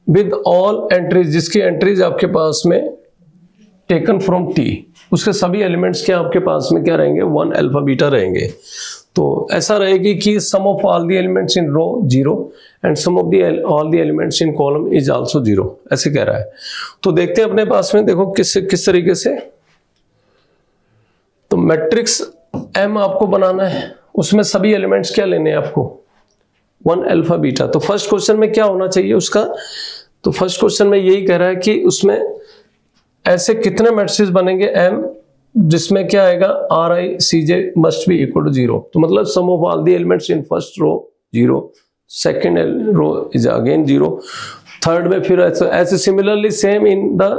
विद ऑल एंट्रीज, जिसकी एंट्रीज आपके पास में टेकन फ्रॉम T, उसके सभी एलिमेंट्स के आपके पास में क्या रहेंगे, 1 अल्फा बीटा रहेंगे। तो ऐसा रहेगी कि sum of all the elements in row 0 and sum of the all the elements in column is also 0, ऐसे कह रहा है। तो देखते हैं अपने पास में, देखो किस तरीके से। तो मैट्रिक्स M आपको बनाना है, उसमें सभी एलिमेंट्स क्या लेने हैं आपको, 1 अल्फा बीटा। तो फर्स्ट क्वेश्चन में क्या होना चाहिए उसका, तो फर्स्ट क्वेश्चन में यही कह रहा है कि उसमें ऐसे कितने मैट्रिक्स बनेंगे M जिसमें क्या आएगा, RiCj must be equal to 0। तो मतलब sum of all the elements in first row 0, second row is again 0, third में फिर ऐसे similarly same in the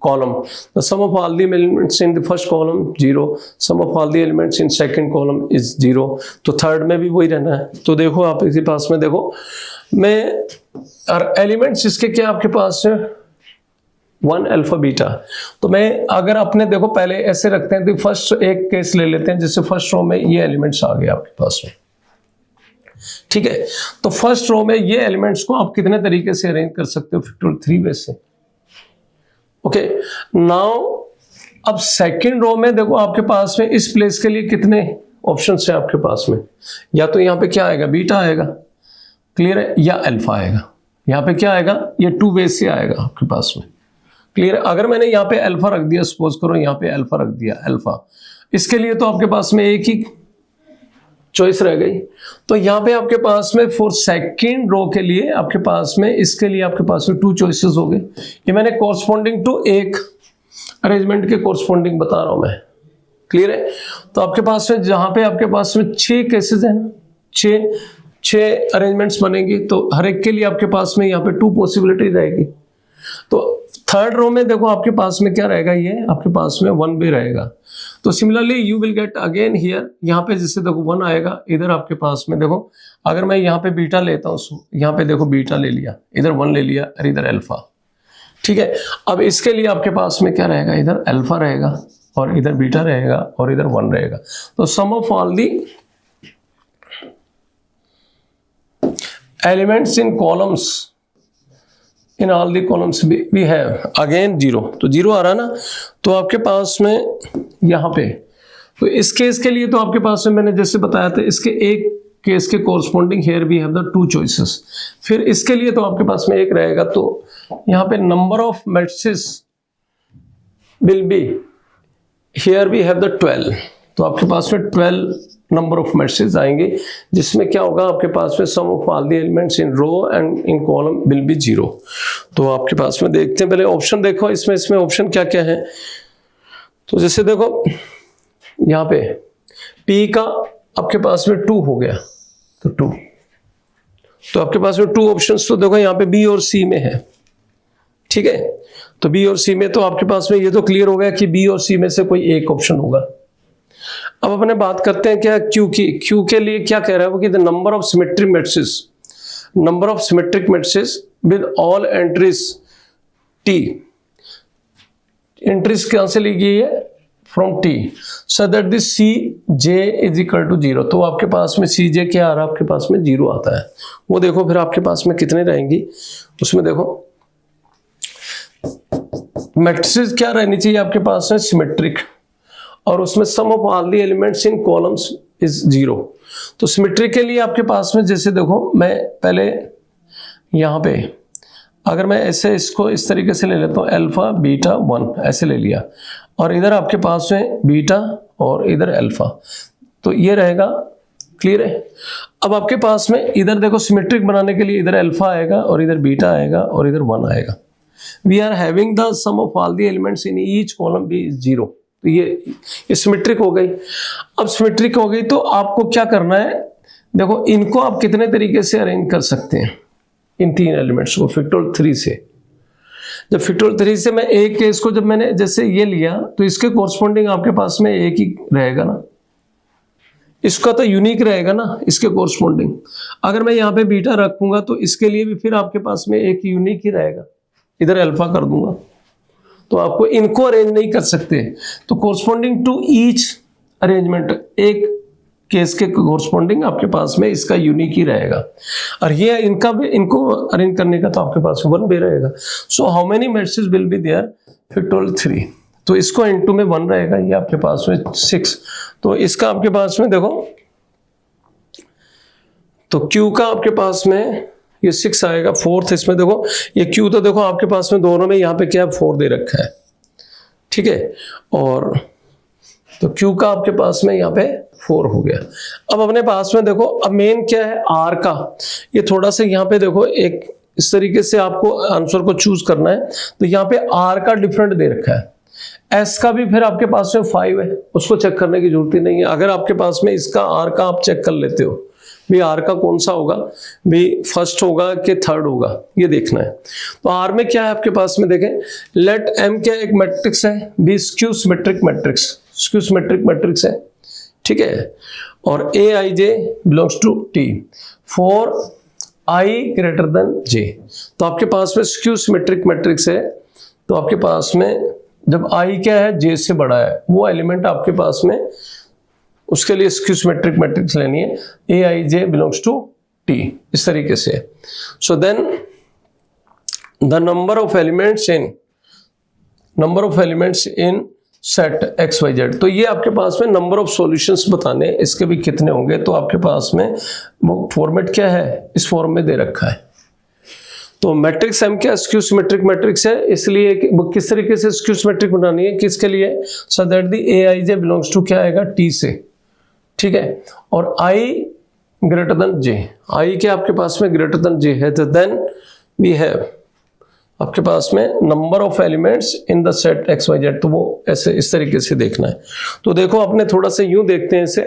column, the sum of all the elements in the first column 0, sum of all the elements in second column is 0। तो third में भी वही रहना है। तो देखो आप इसी पास में देखो, मैं और एलिमेंट्स इसके क्या आपके पास है 1 अल्फा बीटा। तो मैं अगर अपने देखो पहले ऐसे रखते हैं, तो फर्स्ट एक केस ले लेते हैं, जैसे फर्स्ट रो में ये एलिमेंट्स आ गए आपके पास में, ठीक है। तो फर्स्ट रो में ये एलिमेंट्स को आप कितने तरीके से अरेंज कर सकते हो, फैक्टोरियल 3 बेस से, ओके। नाउ अब सेकंड रो में देखो आपके पास में इस प्लेस के लिए कितने ऑप्शंस है आपके पास में, या तो यहाँ पे क्या आएगा, बीटा आएगा, क्लियर है, या अल्फा आएगा। यहाँ पे क्या आएगा, ये 2 बेस से आएगा आपके पास में, क्लियर है। अगर मैंने यहाँ पे अल्फा रख दिया, सपोज करो यहाँ पे अल्फा रख दिया, अल्फा, इसके लिए तो आपके पास में एक ही चॉइस रह गई। तो यहाँ पे आपके पास में फॉर सेकंड रो के लिए आपके पास में, इसके लिए आपके पास में 2 चॉइसेस हो गए। ये मैंने कॉरस्पॉन्डिंग टू एक अरेंजमेंट के कॉरस्पॉन्डिंग बता रहा हूं मैं, क्लियर है। तो आपके पास में जहां पे आपके पास में 6 केसेस हैं, 6 अरेंजमेंट्स बनेंगे, तो हर एक के लिए आपके पास में यहाँ पे 2 पॉसिबिलिटी रहेगी। तो थर्ड रो में देखो आपके पास में क्या रहेगा, ये आपके पास में 1 भी रहेगा। तो similarly you will gate again here, यहाँ पे जैसे देखो 1 आएगा, इधर आपके पास में देखो, अगर मैं यहाँ पे बीटा लेता हूँ, यहाँ पे देखो बीटा ले लिया, इधर 1 ले लिया और इधर अल्फा, ठीक है। अब इसके लिए आपके पास में क्या रहेगा, इधर अल्फा रहेगा और इधर बीटा रहेगा और इधर 1 रहेगा। तो sum of all the elements in columns in all the columns we have again 0। तो 0 आ रहा ना, तो आपके पास में यहाँ पे, तो इस केस के लिए तो आपके पास में मैंने जैसे बताया था, इसके एक केस के corresponding here we have the 2 choices. फिर इसके लिए तो आपके पास में एक रहेगा, तो यहाँ पे number of matrices will be, here we have the 12। तो आपके पास में 12 नंबर ऑफ मैट्रिसेस आएंगे, जिसमें क्या होगा आपके पास में sum of all the elements in row and in column will be 0। तो आपके पास में देखते हैं, पहले ऑप्शन देखो, इसमें ऑप्शन क्या क्या है। तो जैसे देखो यहाँ पे P का आपके पास में 2 हो गया, तो 2, तो आपके पास में 2 ऑप्शंस, तो देखो यहाँ पे B और C में है, ठीक है। तो B और C में तो आपके पास में ये तो क्लियर हो गया कि B और C में से कोई एक ऑप्शन होगा। अब अपने बात करते हैं क्या Q की। Q के लिए क्या कह रहा है वो, कि the number of symmetric matrices, number of symmetric matrices with all entries T, entries कहां से ली गई है, from T, so that this Cj is equal to 0। तो आपके पास में Cj क्या आ रहा है, आपके पास में 0 आता है। वो देखो फिर आपके पास में कितने रहेंगी, उसमें देखो मैट्रिसेस क्या रहनी चाहिए आपके पास में, सिमेट्रिक, और उसमें sum of all the elements in columns is 0। तो सिमेट्रिक के लिए आपके पास में जैसे देखो, मैं पहले यहाँ पे अगर मैं ऐसे इसको इस तरीके से ले लेता हूँ, अल्फा बीटा 1 ऐसे ले लिया, और इधर आपके पास में बीटा और इधर अल्फा, तो ये रहेगा, क्लियर है। अब आपके पास में इधर देखो सिमेट्रिक बनाने के लिए इधर अल्फा आएगा और इधर बीटा आएगा और इधर 1 आएगा। We are having the sum of all the elements in each column be is 0, तो ये सिमेट्रिक हो गई। अब सिमेट्रिक हो गई तो आपको क्या करना है, देखो इनको आप कितने तरीके से अरेंज कर सकते हैं, इन तीन एलिमेंट्स को फैक्टोरियल 3 से। जब फैक्टोरियल 3 से मैं एक केस को जब मैंने जैसे ये लिया तो इसके कोरस्पॉन्डिंग आपके पास में एक ही रहेगा ना, इसका तो यूनिक रहेगा ना इसके कोरस्पॉन्डिंग। अगर मैं यहाँ पे बीटा रखूंगा तो इसके लिए भी फिर आपके पास में एक यूनिक ही रहेगा, इधर अल्फा कर दूंगा तो आपको इनको अरेंज नहीं कर सकते। तो कोरस्पॉन्डिंग टू ईच अरेंजमेंट, एक केस के कोरस्पॉन्डिंग आपके पास में इसका यूनिक ही रहेगा, और ये इनका भी, इनको अरेंज करने का तो आपके पास 1 भी रहेगा। So how many matrices will be there, factorial 3, तो इसको इनटू में 1 रहेगा, ये आपके पास में 6। तो इसका आपके पास में देखो, तो Q का आपके पास में ये 6 आएगा, 4th इसमें देखो ये Q तो देखो आपके पास में दोनों में यहाँ पे क्या है 4 दे रखा है, ठीक है, और तो Q का आपके पास में यहाँ पे 4 हो गया। अब अपने पास में देखो, अब मेन क्या है R का, ये थोड़ा सा यहाँ पे देखो एक इस तरीके से आपको आंसर को चूज करना है, तो यहाँ पे R का डिफरेंट दे रखा है, S का भी फिर आपके पास में 5 है, उसको चेक करने की जरूरत ही नहीं है। अगर आपके पास में इसका R का आप चेक कर लेते हो भी R का कौन सा होगा, भी फर्स्ट होगा कि थर्ड होगा, ये देखना है। तो R में क्या है आपके पास में देखें, लेट M क्या एक मैट्रिक्स है, be skew symmetric matrix, skew symmetric matrix है, ठीक है, और Aij belongs to T for I greater than J। तो आपके पास में स्क्यू सिमेट्रिक मैट्रिक्स है, तो आपके पास में जब I क्या है J से बड़ा है, वो एलिमेंट आपके पास में, उसके लिए स्क्यू सिमेट्रिक मैट्रिक्स लेनी है, Aij बिलोंग्स टू T, इस तरीके से। So then the number of elements in set XYZ, तो ये आपके पास में नंबर ऑफ सॉल्यूशंस बताने, इसके भी कितने होंगे, तो आपके पास में वो फॉर्मेट क्या है, इस फॉर्म में दे रखा है। तो मैट्रिक्स M क्या स्क्यू सिमेट्रिक मैट्रिक्स है, इसलिए किस तरीके से स्क्यू सिमेट्रिक बनानी है, किसके लिए, so that the Aij belongs to क्या आएगा T से, ठीक है, और I greater than J, I क्या आपके पास में ग्रेटर देन J है, तो देन वी हैव आपके पास में number of elements in the set XYZ, तो वो ऐसे इस तरीके से देखना है। तो देखो अपने थोड़ा सा यूं देखते हैं इसे,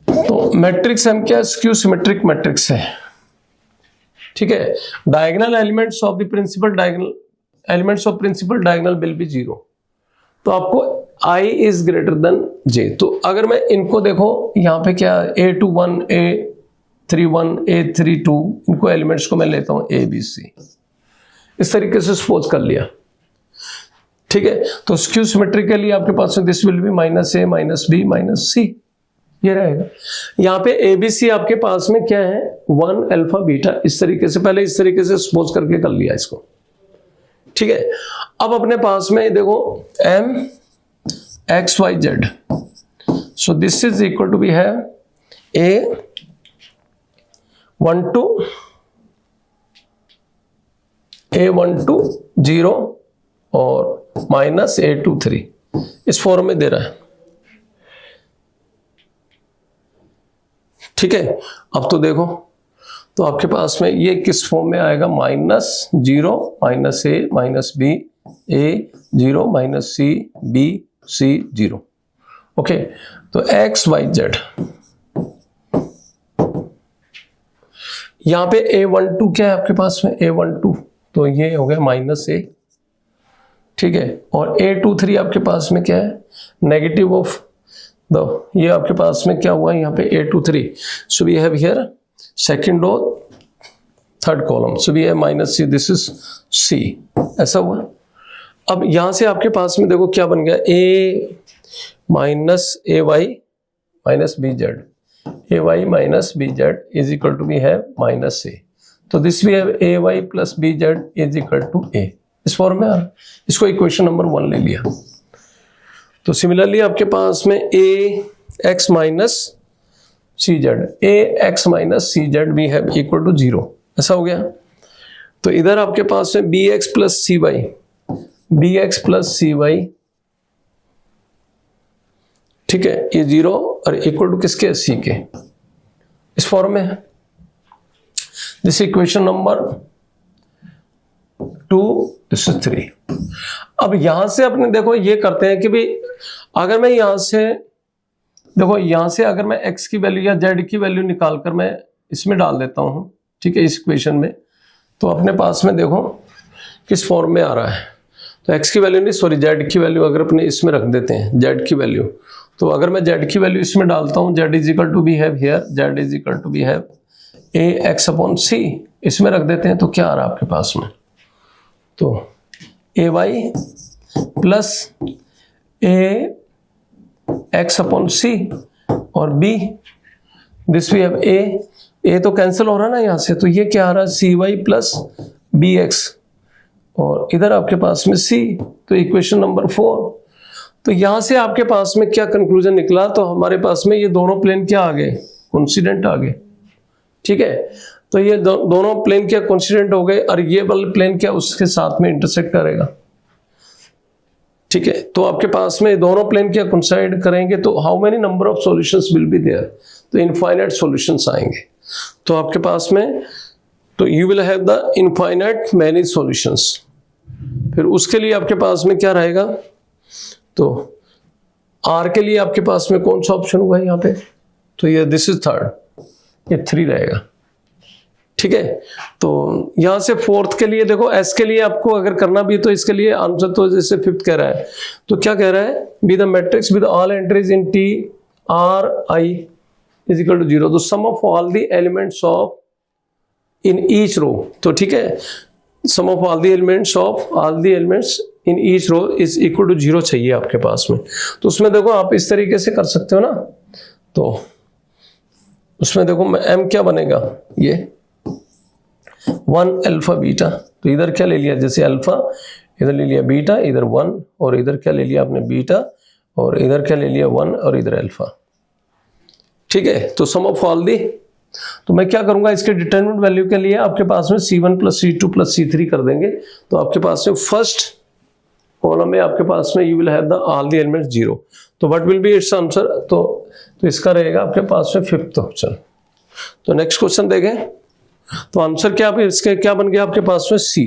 तो मैट्रिक्स M क्या स्क्यू सिमेट्रिक मैट्रिक्स है, ठीक है, diagonal elements of the principal diagonal elements of principal diagonal will be 0, तो आपको I is greater than J। तो अगर मैं इनको देखो यहाँ पे क्या A21 A31 A32, इनको एलिमेंट्स को मैं लेता हूँ A B C, इस तरीके से सपोज कर लिया, ठीक है, तो स्क्यू सिमेट्रिकली आपके पास में this will be -A -B -C, ये रहेगा। यहाँ पे ABC आपके पास में क्या है 1 अल्फा बीटा, इस तरीके से, पहले इस तरीके से सपोज करके कर लिया इसको, ठीक है। अब अपने पास में देखो M XYZ, so this is equal to we have A12 0 और -A23, इस फॉर्म में दे रहा है, ठीक है। अब तो देखो, तो आपके पास में ये किस फॉर्म में आएगा, -0 -A -B A 0 -C B C 0, okay. तो XYZ यहां पे A12 क्या है आपके पास में, A12 तो ये हो गया -A, ठीक है, और A23 आपके पास में क्या है, नेगेटिव ऑफ द, ये आपके पास में क्या हुआ यहाँ पे A23, so we have here second row third column, so we have -C, this is C, ऐसा हुआ। अब यहां से आपके पास में देखो क्या बन गया, A -AY -BZ, AY -BZ is equal to we have -A, तो this we have AY + BZ is equal to A, इस फॉर्म में आ, इसको इक्वेशन नंबर 1 ले लिया। तो सिमिलरली आपके पास में AX -CZ we have equal to 0, ऐसा हो गया। तो इधर आपके पास में BX + CY, ठीक है, ये 0 और इक्वल टू किसके, C के, इस फॉर्म में है, this equation number 2, this is 3। अब यहां से अपने देखो ये करते हैं कि भाई अगर मैं यहां से देखो यहां से अगर मैं x की वैल्यू या z की वैल्यू निकाल कर मैं इसमें डाल देता हूं, ठीक है, इस इक्वेशन में, तो अपने पास में देखो किस फॉर्म में आ रहा है। तो x की वैल्यू नहीं, सॉरी, z की वैल्यू अगर अपने इसमें रख देते हैं, z की वैल्यू, तो अगर मैं z की वैल्यू इसमें डालता हूं, z is equal to we have here, z is equal to we have ax upon c, इसमें रख देते हैं, तो क्या आ रहा है आपके पास में, तो ay plus ax upon c और b, this we have a तो कैंसिल हो रहा है ना यहाँ से, तो ये क्या आ रहा है, cy प्लस bx, और इधर आपके पास में c, तो इक्वेशन नंबर 4। तो यहां से आपके पास में क्या कंक्लूजन निकला, तो हमारे पास में ये दोनों प्लेन क्या आ गए, कोइंसिडेंट आ गए, ठीक है। तो ये दोनों प्लेन क्या कोइंसिडेंट हो गए, और ये वाला प्लेन क्या उसके साथ में इंटरसेक्ट करेगा, ठीक है। तो आपके पास में दोनों प्लेन क्या कोइंसाइड करेंगे, तो how many number of solutions will be there, तो इनफाइनाइट सॉल्यूशंस आएंगे। तो आपके पास में, तो you will have the infinite many solutions. फिर उसके लिए आपके पास में क्या रहेगा, तो R के लिए आपके पास में कौन सा ऑप्शन हुआ है यहाँ पे, तो ये दिस इज 3rd, ये 3 रहेगा, ठीक है। तो यहां से 4th के लिए देखो, S के लिए आपको अगर करना भी तो इसके लिए आंसर तो जैसे 5th कह रहा है, तो क्या कह रहा है, be the matrix with all entries in T R I is equal to 0, तो sum of all the elements of in each row, तो ठीक है, sum of all the elements of all the elements in each row is equal to 0 चाहिए आपके पास में। तो उसमें देखो आप इस तरीके से कर सकते हो ना, तो उसमें देखो m क्या बनेगा, ये 1 अल्फा बीटा, तो इधर क्या ले लिया, जैसे अल्फा, इधर ले लिया बीटा, इधर 1, और इधर क्या ले लिया आपने बीटा, और इधर क्या ले लिया 1, और इधर अल्फा, ठीक है। तो सम ऑफ ऑल दी, तो मैं क्या करूंगा, इसके डिटरमिनेंट वैल्यू के लिए आपके पास में C1 plus C2 plus C3 कर देंगे, तो आपके पास में फर्स्ट कॉलम में आपके पास में you will have the all the elements 0, तो what will be it's answer, तो इसका रहेगा आपके पास में 5th ऑप्शन। तो नेक्स्ट क्वेश्चन देखें, तो आंसर क्या इसके क्या बन गया आपके पास में C।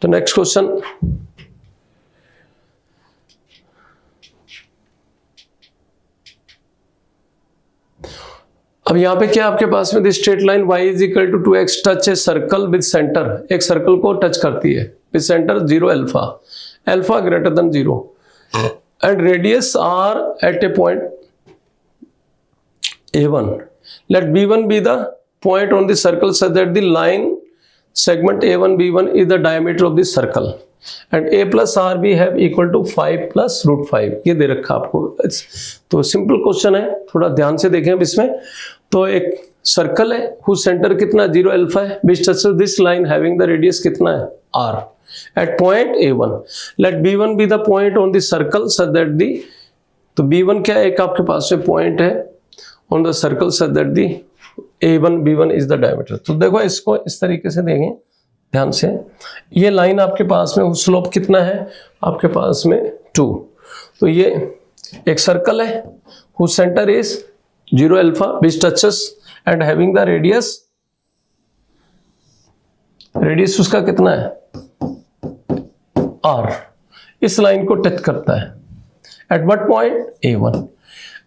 तो नेक्स्ट क्वेश्चन, अब यहां पे क्या आपके पास में the straight line y is equal to 2x touch a circle with centre, एक सर्कल को टच करती है विद सेंटर 0 अल्फा, alpha greater than 0, and radius R at a point A1, let B1 be the point on the circle such that the line segment A1 B1 is the diameter of the circle and A plus RB have equal to 5 plus root 5, ये दे रखा आपको। तो simple question है, थोड़ा ध्यान से देखें अब इसमें। तो एक सर्कल है whose सेंटर कितना 0 अल्फा है, which touches this line having the radius कितना है R at point A1, let B1 be the point on the circle such that the, तो B1 क्या एक आपके पास में पॉइंट है on the circle such that the A1 B1 is the diameter। तो देखो इसको इस तरीके से देखें ध्यान से, ये लाइन आपके पास में स्लोप कितना है आपके पास में 2, तो ये एक सर्कल है whose center is 0 alpha which touches and having the radius उसका कितना है R, इस लाइन को टच करता है at what point A1,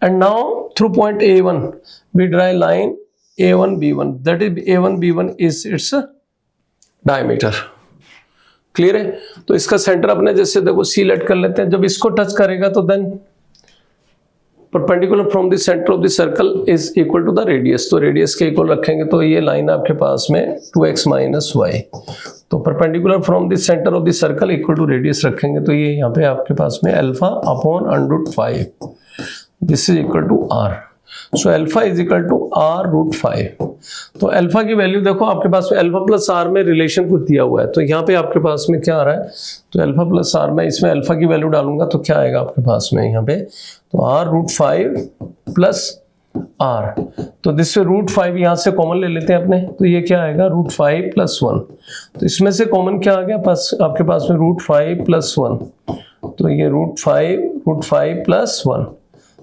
and now through point A1 we draw a line A1 B1, that is A1 B1 is its diameter। Clear है। तो इसका सेंटर अपने जैसे देखो C लेट कर लेते हैं, जब इसको टच करेगा तो then perpendicular from the centre of the circle is equal to the radius, तो रेडियस के इक्वल रखेंगे, तो ये लाइन आपके पास में 2x माइनस वाई, तो perpendicular from the centre of the circle equal to radius रखेंगे, तो ये यहाँ पे आपके पास में alpha upon √5, this is equal to R, so alpha is equal to R√5। तो अल्फा की वैल्यू देखो आपके पास में अल्फा प्लस R में रिलेशन कुछ दिया हुआ है, तो यहाँ पे आपके पास में क्या आ रहा है, तो अल्फा प्लस R में इसमें अल्फा की वैल्यू डालूंगा तो क्या आएगा आपके पास में यहाँ पे, तो R√5 प्लस R, तो दिस से √5 यहाँ से कॉमन ले लेते हैं अपने, तो ये क्या आएगा √5 प्लस 1, तो इसमें से कॉमन क्या आ गया पास आपके पास में √5 प्लस 1, तो ये √5 plus 1,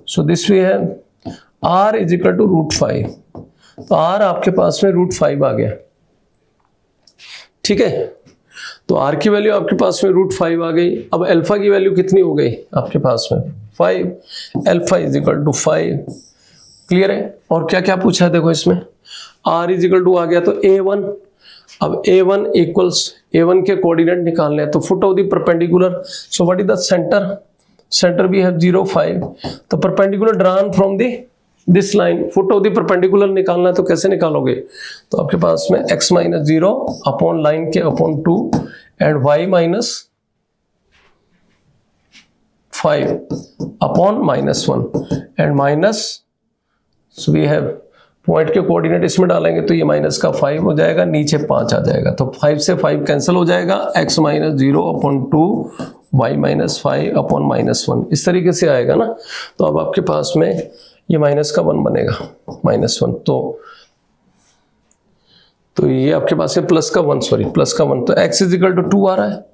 so this we have R is equal to √5, तो r आपके पास में √5 आ गया, ठीक है। तो r की वैल्यू आपके पास में √5 आ गई। अब अल्फा की वैल्यू कितनी हो गई आपके पास में 5, alpha is equal to 5, clear है। और क्या क्या पूछा है देखो इसमें, r इज इक्वल टू आ गया तो a1, अब a1 इक्वल्स a1 के कोऑर्डिनेट निकालने हैं तो foot of the perpendicular, so what is the centre we have 0 5, तो perpendicular drawn from this line, foot of the perpendicular निकालना है तो कैसे निकालोगे, तो आपके पास में x - 0 अपॉन लाइन के upon 2 and y - 5 upon -1 and minus, so we have point के कोऑर्डिनेट इसमें डालेंगे तो ये माइनस का 5 हो जाएगा, नीचे 5 आ जाएगा, तो 5 से 5 कैंसिल हो जाएगा, x - 0 अपॉन 2 y - 5 अपॉन -1, इस तरीके से आएगा ना। तो अब आपके पास में ये माइनस का 1 बनेगा, -1, तो ये आपके पास है प्लस का 1, तो x इज इक्वल टू 2 आ रहा है,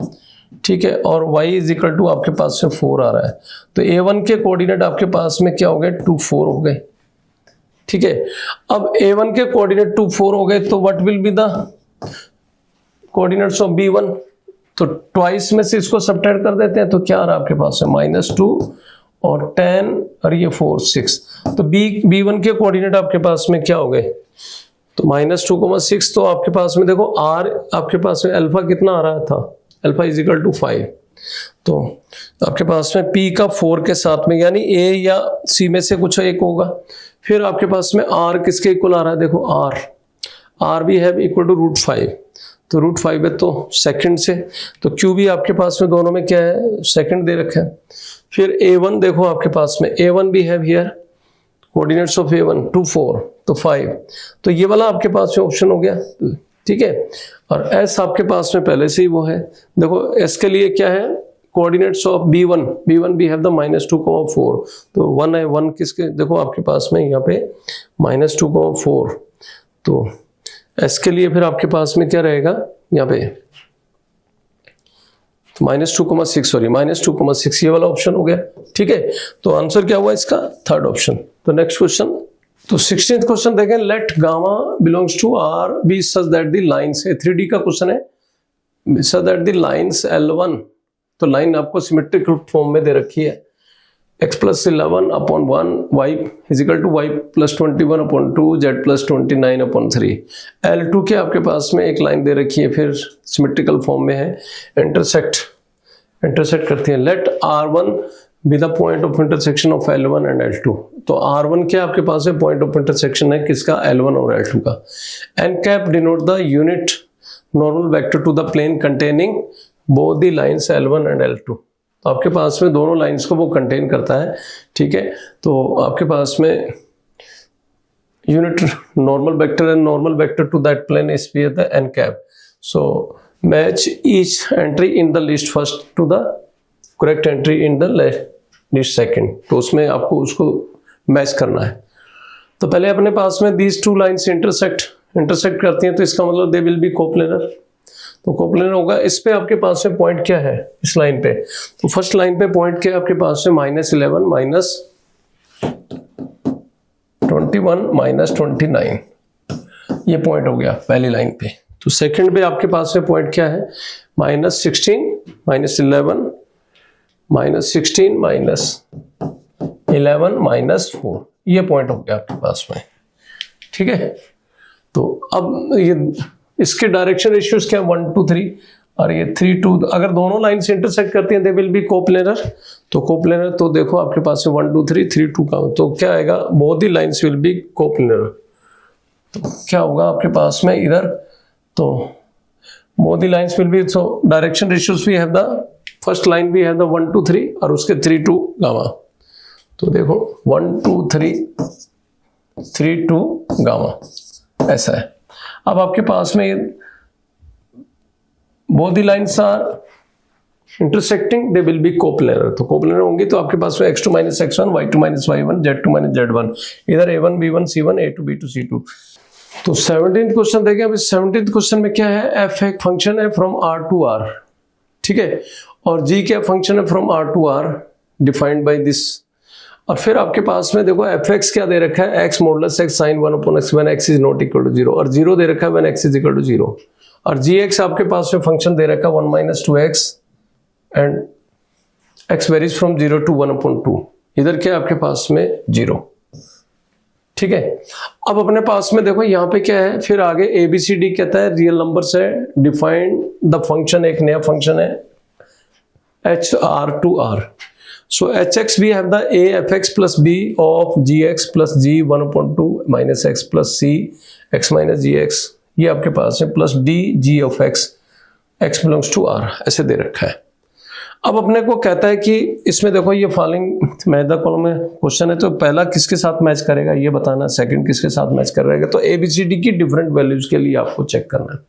ठीक है, और y इज इक्वल टू आपके पास में 4 आ रहा है। तो a1 के कोऑर्डिनेट आपके पास में क्या हो गए 2 4 हो गए, ठीक है। अब a1 के कोऑर्डिनेट 2 4 हो गए तो what will be the coordinates of b1, तो ट्वाइस में से इसको सब्ट्रैक्ट कर देते हैं तो क्या आ रहा है आपके पास है -2 और 10 और ये 4 6, तो b1 के कोऑर्डिनेट आपके पास में क्या हो गए, तो -2, 6, तो आपके पास में देखो r आपके पास में अल्फा कितना आ रहा था, अल्फा इज इक्वल टू 5, तो आपके पास में p का 4 के साथ में यानी a या c में से कुछ एक होगा। फिर आपके पास में r किसके इक्वल आ रहा है, देखो r भी है इक्वल टू √5, तो √5 है तो सेकंड से, तो q भी आपके पास में दोनों में क्या है सेकंड दे रखा है। फिर a1 देखो आपके पास में a1 भी है हियर, कोऑर्डिनेट्स ऑफ a1 2 4 तो 5, तो ये वाला आपके पास में ऑप्शन हो गया, ठीक है। और s आपके पास में पहले से ही वो है, देखो s के लिए क्या है कोऑर्डिनेट्स ऑफ b1 भी हैव द -2, 4, तो 1 है, 1 किसके देखो आपके पास में यहाँ पे -2, 4, तो s के लिए फिर आपके पास में क्या रहेगा यहाँ पे तो -2,6 ये वाला ऑप्शन हो गया, ठीक है। तो आंसर क्या हुआ इसका थर्ड ऑप्शन। तो नेक्स्ट क्वेश्चन, तो 16th क्वेश्चन देखें, let gamma belongs to R be such that the lines, 3D का क्वेश्चन है, सच दैट द लाइंस L1, तो लाइन आपको सिमेट्रिक फॉर्म में दे रखी है, x + 11 upon 1 y is equal to y + 21 upon 2 z + 29 upon 3। L2 के आपके पास में एक लाइन दे रखी है, फिर सिमेट्रिकल फॉर्म में है, इंटरसेक्ट करती है। Let R1 be the point of intersection of L1 and L2, तो R1 क्या आपके पास है पॉइंट ऑफ इंटरसेक्शन है किसका, L1 और L2 का। n cap denote the unit normal vector to the plane containing both the lines L1 and L2, तो आपके पास में दोनों लाइंस को वो कंटेन करता है, ठीक है। तो आपके पास में unit normal vector and normal vector to that plane is the n cap, so match each entry in the list first to the correct entry in the list second, तो उसमें आपको उसको मैच करना है। तो पहले अपने पास में दीज टू लाइंस इंटरसेक्ट करती हैं, तो इसका मतलब दे विल बी कोप्लेनर, तो कोप्लेनर होगा। इस पे आपके पास में पॉइंट क्या है इस लाइन पे, तो फर्स्ट लाइन पे पॉइंट क्या है आपके पास में -11 -21 -29, ये पॉइंट हो गया पहली लाइन पे। तो सेकंड पे आपके पास में पॉइंट क्या है -16 -11 -16 -11 -4, ये पॉइंट हो गया आपके पास में, ठीक है। तो अब ये इसके डायरेक्शन रेशियोज क्या है 1 to 3 और ये 3 2, अगर दोनों लाइन से इंटरसेक्ट करती हैं दे विल बी कोप्लेनर, तो कोप्लेनर तो देखो आपके पास है 1 2 3 3 2 का, तो क्या आएगा both the lines will be coplanar, तो क्या होगा आपके पास में इधर, तो both the lines will be, so direction ratios we have the first line we have the 1 2 3 और उसके 3 2 गामा, तो देखो 1 2 3 3 2 गामा ऐसा है। अब आपके पास में both the lines are intersecting, they will be coplanar, तो coplanar होंगी तो आपके पास में x2 - x1 y2 - y1 z2 - z1, इधर a1 b1 c1 a2 b2 c2। तो 17th क्वेश्चन देखें। अब इस 17th क्वेश्चन में क्या है, f एक फंक्शन है फ्रॉम r to r, ठीक है, और g क्या फंक्शन है from r to r defined by this, और फिर आपके पास में देखो एफ एक्स क्या दे रखा है, x modulus x sine 1/x when x is not equal to 0, और 0 दे रखा है when x is equal to 0, और जी एक्स आपके पास में फंक्शन दे रखा है 1 - 2x and x varies from 0 to 1/2, इधर क्या आपके पास में 0। ठीक है, अब अपने पास में देखो यहाँ पे क्या है, फिर आगे ABCD कहता है रियल नंबर से डिफाइन द फंक्शन, एक नया फंक्शन है HR to R। So hx we have the a fx plus b of gx plus g 1/2 minus x plus c x minus gx, ये आपके पास है plus d g of x x belongs to R, ऐसे दे रखा है। अब अपने को कहता है कि इसमें देखो ये फॉलोइंग मैच द कॉलम में क्वेश्चन है, तो पहला किसके साथ मैच करेगा ये बताना, सेकंड किसके साथ मैच करेगा, तो ABCD की डिफरेंट वैल्यूज के लिए आपको चेक करना है।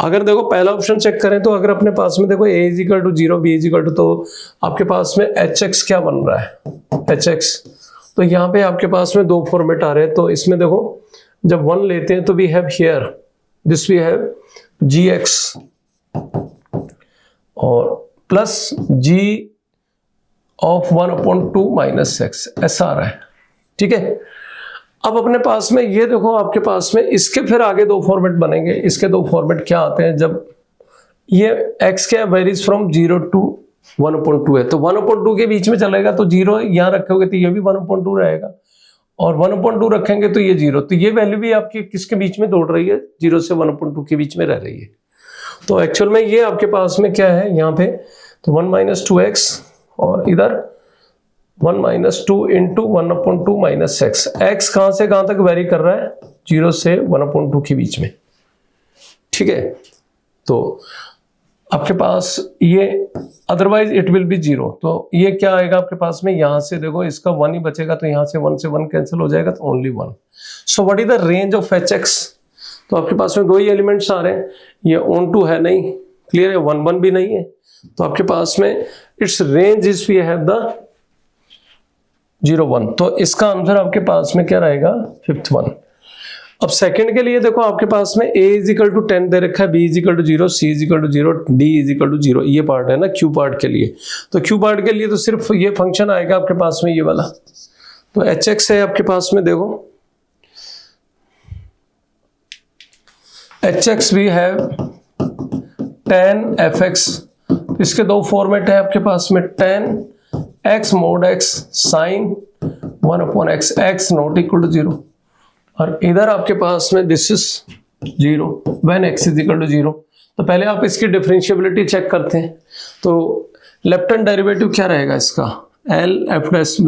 अगर देखो पहला ऑप्शन चेक करें तो अगर अपने पास में देखो a = 0 b = तो आपके पास में hx क्या बन रहा है hx, तो यहाँ पे आपके पास में दो फॉर्मेट आ रहे हैं, तो इसमें देखो जब 1 लेते हैं तो we have here this we have gx और plus g of 1/2 minus x, ऐसा आ रहा है। ठीक है, अब अपने पास में ये देखो आपके पास में इसके फिर आगे दो फॉर्मेट बनेंगे। इसके दो फॉर्मेट क्या आते हैं, जब ये x क्या वेरीज फ्रॉम 0 to 1/2 है, तो 1/2 के बीच में चलेगा तो 0 यहाँ रखोगे तो ये भी 1/2 रहेगा, और 1/2 रखेंगे तो ये 0, तो ये वैल्यू भी आपकी किसके बीच में दौड़ रही है, 0 से 1/2 के बीच में रह रही है। तो एक्चुअल में ये आपके पास में क्या है यहाँ पे, तो 1 - 2x और इधर 1 - 2 into 1/2 minus x, x कहां से कहां तक वेरी कर रहा है, 0 से 1/2 के बीच में। ठीक है, तो आपके पास ये अदरवाइज इट विल बी 0, तो ये क्या आएगा आपके पास में, यहां से देखो इसका 1 ही बचेगा, तो यहां से 1 से 1 कैंसिल हो जाएगा, तो only 1। So what is the range of hx, तो आपके पास में दो ही एलिमेंट्स आ रहे हैं, ये ऑन टू है नहीं, क्लियर है, 1 1 भी नहीं है, तो आपके पास में its range is we have the 0 1, तो इसका आंसर आपके पास में क्या रहेगा, 5th वन। अब सेकंड के लिए देखो आपके पास में a = 10 दे रखा है, b = 0, c = 0, d = 0, ये पार्ट है ना q पार्ट के लिए। तो q पार्ट के लिए तो सिर्फ ये फंक्शन आएगा आपके पास में ये वाला, तो hx है आपके पास में, देखो hx भी है 10 fx, इसके दो फॉर्मेट है आपके पास में, 10 x mod x sin 1/x x not equal to 0, और इधर आपके पास में this is 0 when x is equal to 0। तो पहले आप इसकी डिफरेंशिएबिलिटी चेक करते हैं, तो लेफ्ट हैंड डेरिवेटिव क्या रहेगा इसका, l f dash,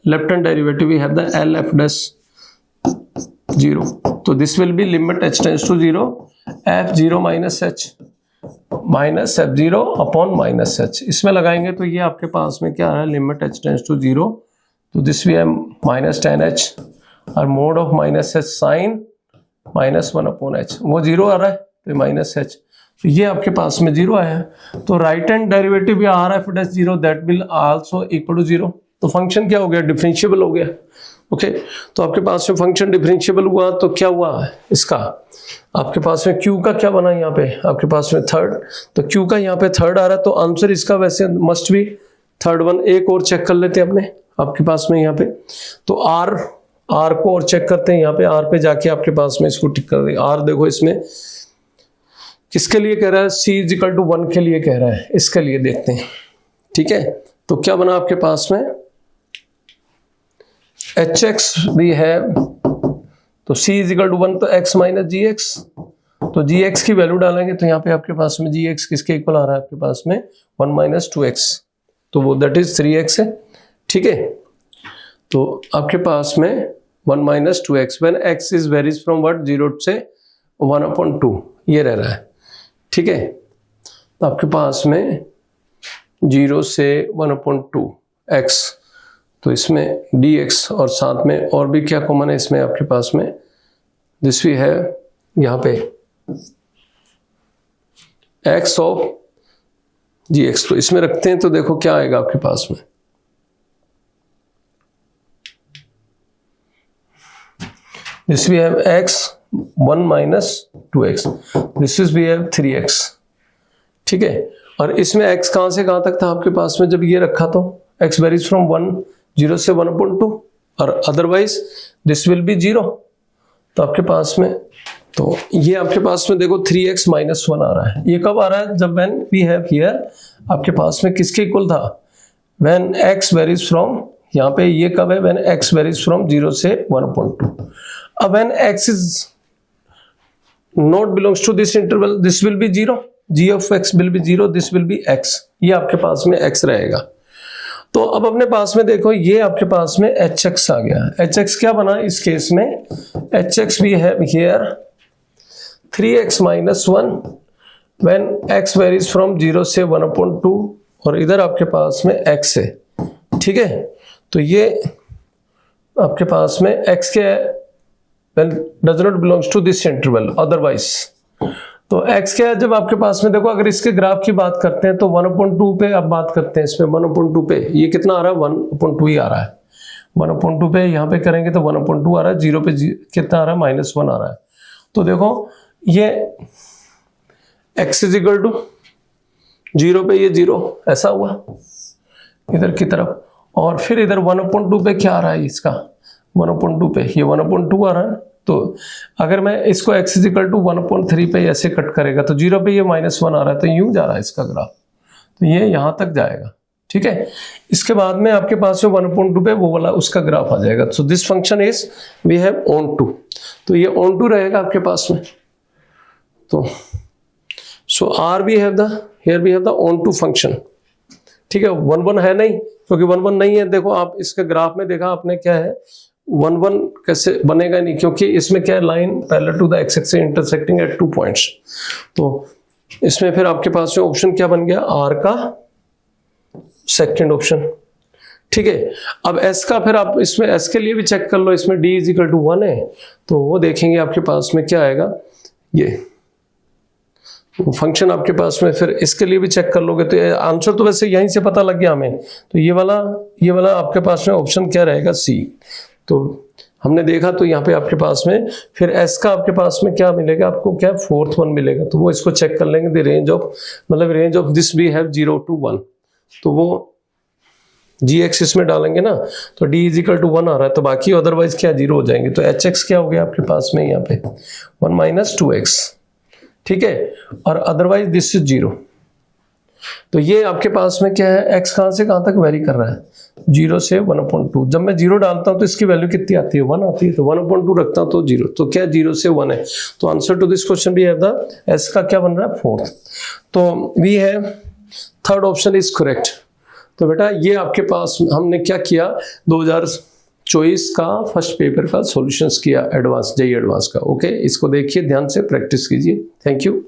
left hand derivative we have the l f dash 0, तो this will be limit h tends to 0 f0 minus h minus f0 upon minus h, इसमें लगाएंगे तो ये आपके पास में क्या आ रहा है, लिमिट h टेंड्स टू 0, तो दिस वी है माइनस 10h और mod of minus h sine -1/h, वो 0 आ रहा है तो माइनस h, तो ये आपके पास में 0 आया है। तो राइट हैंड डेरिवेटिव भी आ रहा है f' 0 that will also equal to 0, तो फंक्शन क्या हो गया, डिफरेंशिएबल हो गया। ओके, तो आपके पास में फंक्शन डिफरेंशिएबल हुआ तो क्या हुआ इसका, आपके पास में q का क्या बना, यहाँ पे आपके पास में थर्ड, तो q का यहाँ पे थर्ड आ रहा है, तो आंसर इसका वैसे मस्ट बी थर्ड वन। एक और चेक कर लेते हैं अपने आपके पास में यहाँ पे, तो r को और चेक करते हैं, यहाँ पे r पे जाके आपके पास में इसको टिक कर दें। r देखो इसमें किसके लिए कह रहा है, c = 1 के लिए कह रहा है, इसके लिए देखते हैं। ठीक है, तो क्या बना आपके पास में, hx भी है, तो c = 1, तो x - gx, तो gx की वैल्यू डालेंगे तो यहाँ पे आपके पास में gx किसके इक्वल आ रहा है आपके पास में 1 - 2x, तो वो दैट इज 3x है। ठीक है, तो आपके पास में 1 - 2x when x is varies from what 0 से 1/2 ये रह रहा है। ठीक है, तो आपके पास में 0 से 1/2 x, तो इसमें dx और साथ में और भी क्या कॉमन है इसमें आपके पास में, दिस भी है यहाँ पे x ऑफ gx, तो इसमें रखते हैं तो देखो क्या आएगा आपके पास में, this we have x 1 - 2x, this is we have 3x। ठीक है, और इसमें x कहां से कहां तक था आपके पास में, जब ये रखा तो x वेरीज फ्रॉम 1 0 से 1/2 और अदरवाइज दिस विल बी 0। तो आपके पास में, तो ये आपके पास में देखो 3x - 1 आ रहा है। ये कब आ रहा है? जब व्हेन वी हैव हियर आपके पास में किसके इक्वल था? व्हेन x वेरीज फ्रॉम, यहाँ पे ये कब है? व्हेन x वेरीज फ्रॉम 0 से 1/2। अब when x is not belongs to this interval, this will be 0, g of x will be 0, this will be x, ये आपके पास में x रहेगा। तो अब अपने पास में देखो ये आपके पास में hx आ गया। hx क्या बना इस केस में? hx we have here 3x - 1 when x varies from 0 से 1/2 और इधर आपके पास में x है, ठीक है। तो ये आपके पास में x के does not belongs to this interval otherwise. तो x क्या है? जब आपके पास में देखो अगर इसके ग्राफ की बात करते हैं तो 1/2 पे आप बात करते हैं, इसमें 1/2 पे ये कितना आ रहा है? 1/2 ही आ रहा है। 1/2 पे यहाँ पे करेंगे तो 1/2 आ रहा है, 0 पे कितना आ रहा है? -1 आ रहा है। तो देखो ये x इज इक्वल टू 0 पे ये 0 ऐसा हुआ इधर की तरफ, और फिर इधर 1/2 पे क्या आ रहा है इसका? 1/2 पे ये 1/2 आ रहा है। तो अगर मैं इसको x इज इक्वल टू 1/3 पे ऐसे कट करेगा तो 0 पे ये -1 आ रहा है, तो यूं जा रहा है इसका ग्राफ, तो ये यहां तक जाएगा, ठीक है। इसके बाद में आपके पास में 1/2 पे वो वाला उसका ग्राफ आ जाएगा। So this function is we have onto, तो ये ऑन टू रहेगा आपके पास में। तो so are we have the here we have the onto function, ठीक है। 1/1 है नहीं, क्योंकि 1/1 नहीं है। देखो आप इसके ग्राफ में देखा आपने क्या है, 1/1 कैसे बनेगा नहीं, क्योंकि इसमें क्या है? Line parallel to the x axis intersecting at 2 points. तो इसमें फिर आपके पास में ऑप्शन क्या बन गया? आर का सेकंड ऑप्शन, ठीक है। अब एस का फिर आप इसमें एस के लिए भी चेक कर लो, इसमें डी इज इक्वल टू 1 है, तो वो देखेंगे आपके पास में क्या आएगा, ये फंक्शन आपके पास में। फिर इसके लिए भी चेक कर लोगे तो आंसर तो वैसे यहीं से पता लग गया हमें। तो ये वाला आपके पास में ऑप्शन क्या रहेगा? सी। तो हमने देखा तो यहाँ पे आपके पास में फिर एस का आपके पास में क्या मिलेगा आपको? क्या 4th वन मिलेगा, तो वो इसको चेक कर लेंगे। द रेंज ऑफ, मतलब range of this we have 0 to 1, तो वो जी एक्स इसमें डालेंगे ना, तो डी इज इक्वल टू 1 आ रहा है, तो बाकी अदरवाइज क्या 0 हो जाएंगे। तो एच एक्स क्या हो गया आपके पास में यहाँ पे 1 - 2x, ठीक है, और अदरवाइज दिस इज 0। तो ये आपके पास में क्या है? x कहां से कहां तक वेरी कर रहा है? 0 से 1/2। जब मैं 0 डालता हूं तो इसकी वैल्यू कितनी आती है? 1 आती है। तो 1/2 रखता हूं तो 0, तो क्या 0 से 1 है। तो आंसर टू दिस क्वेश्चन भी है द s का क्या बन रहा है? 4th। तो वी है थर्ड ऑप्शन इज करेक्ट। तो बेटा ये आपके पास हमने क्या किया, 2024 का फर्स्ट पेपर का सॉल्यूशंस किया, एडवांस जेईई एडवांस का। ओके, इसको देखिए ध्यान से, प्रैक्टिस कीजिए। Thank you.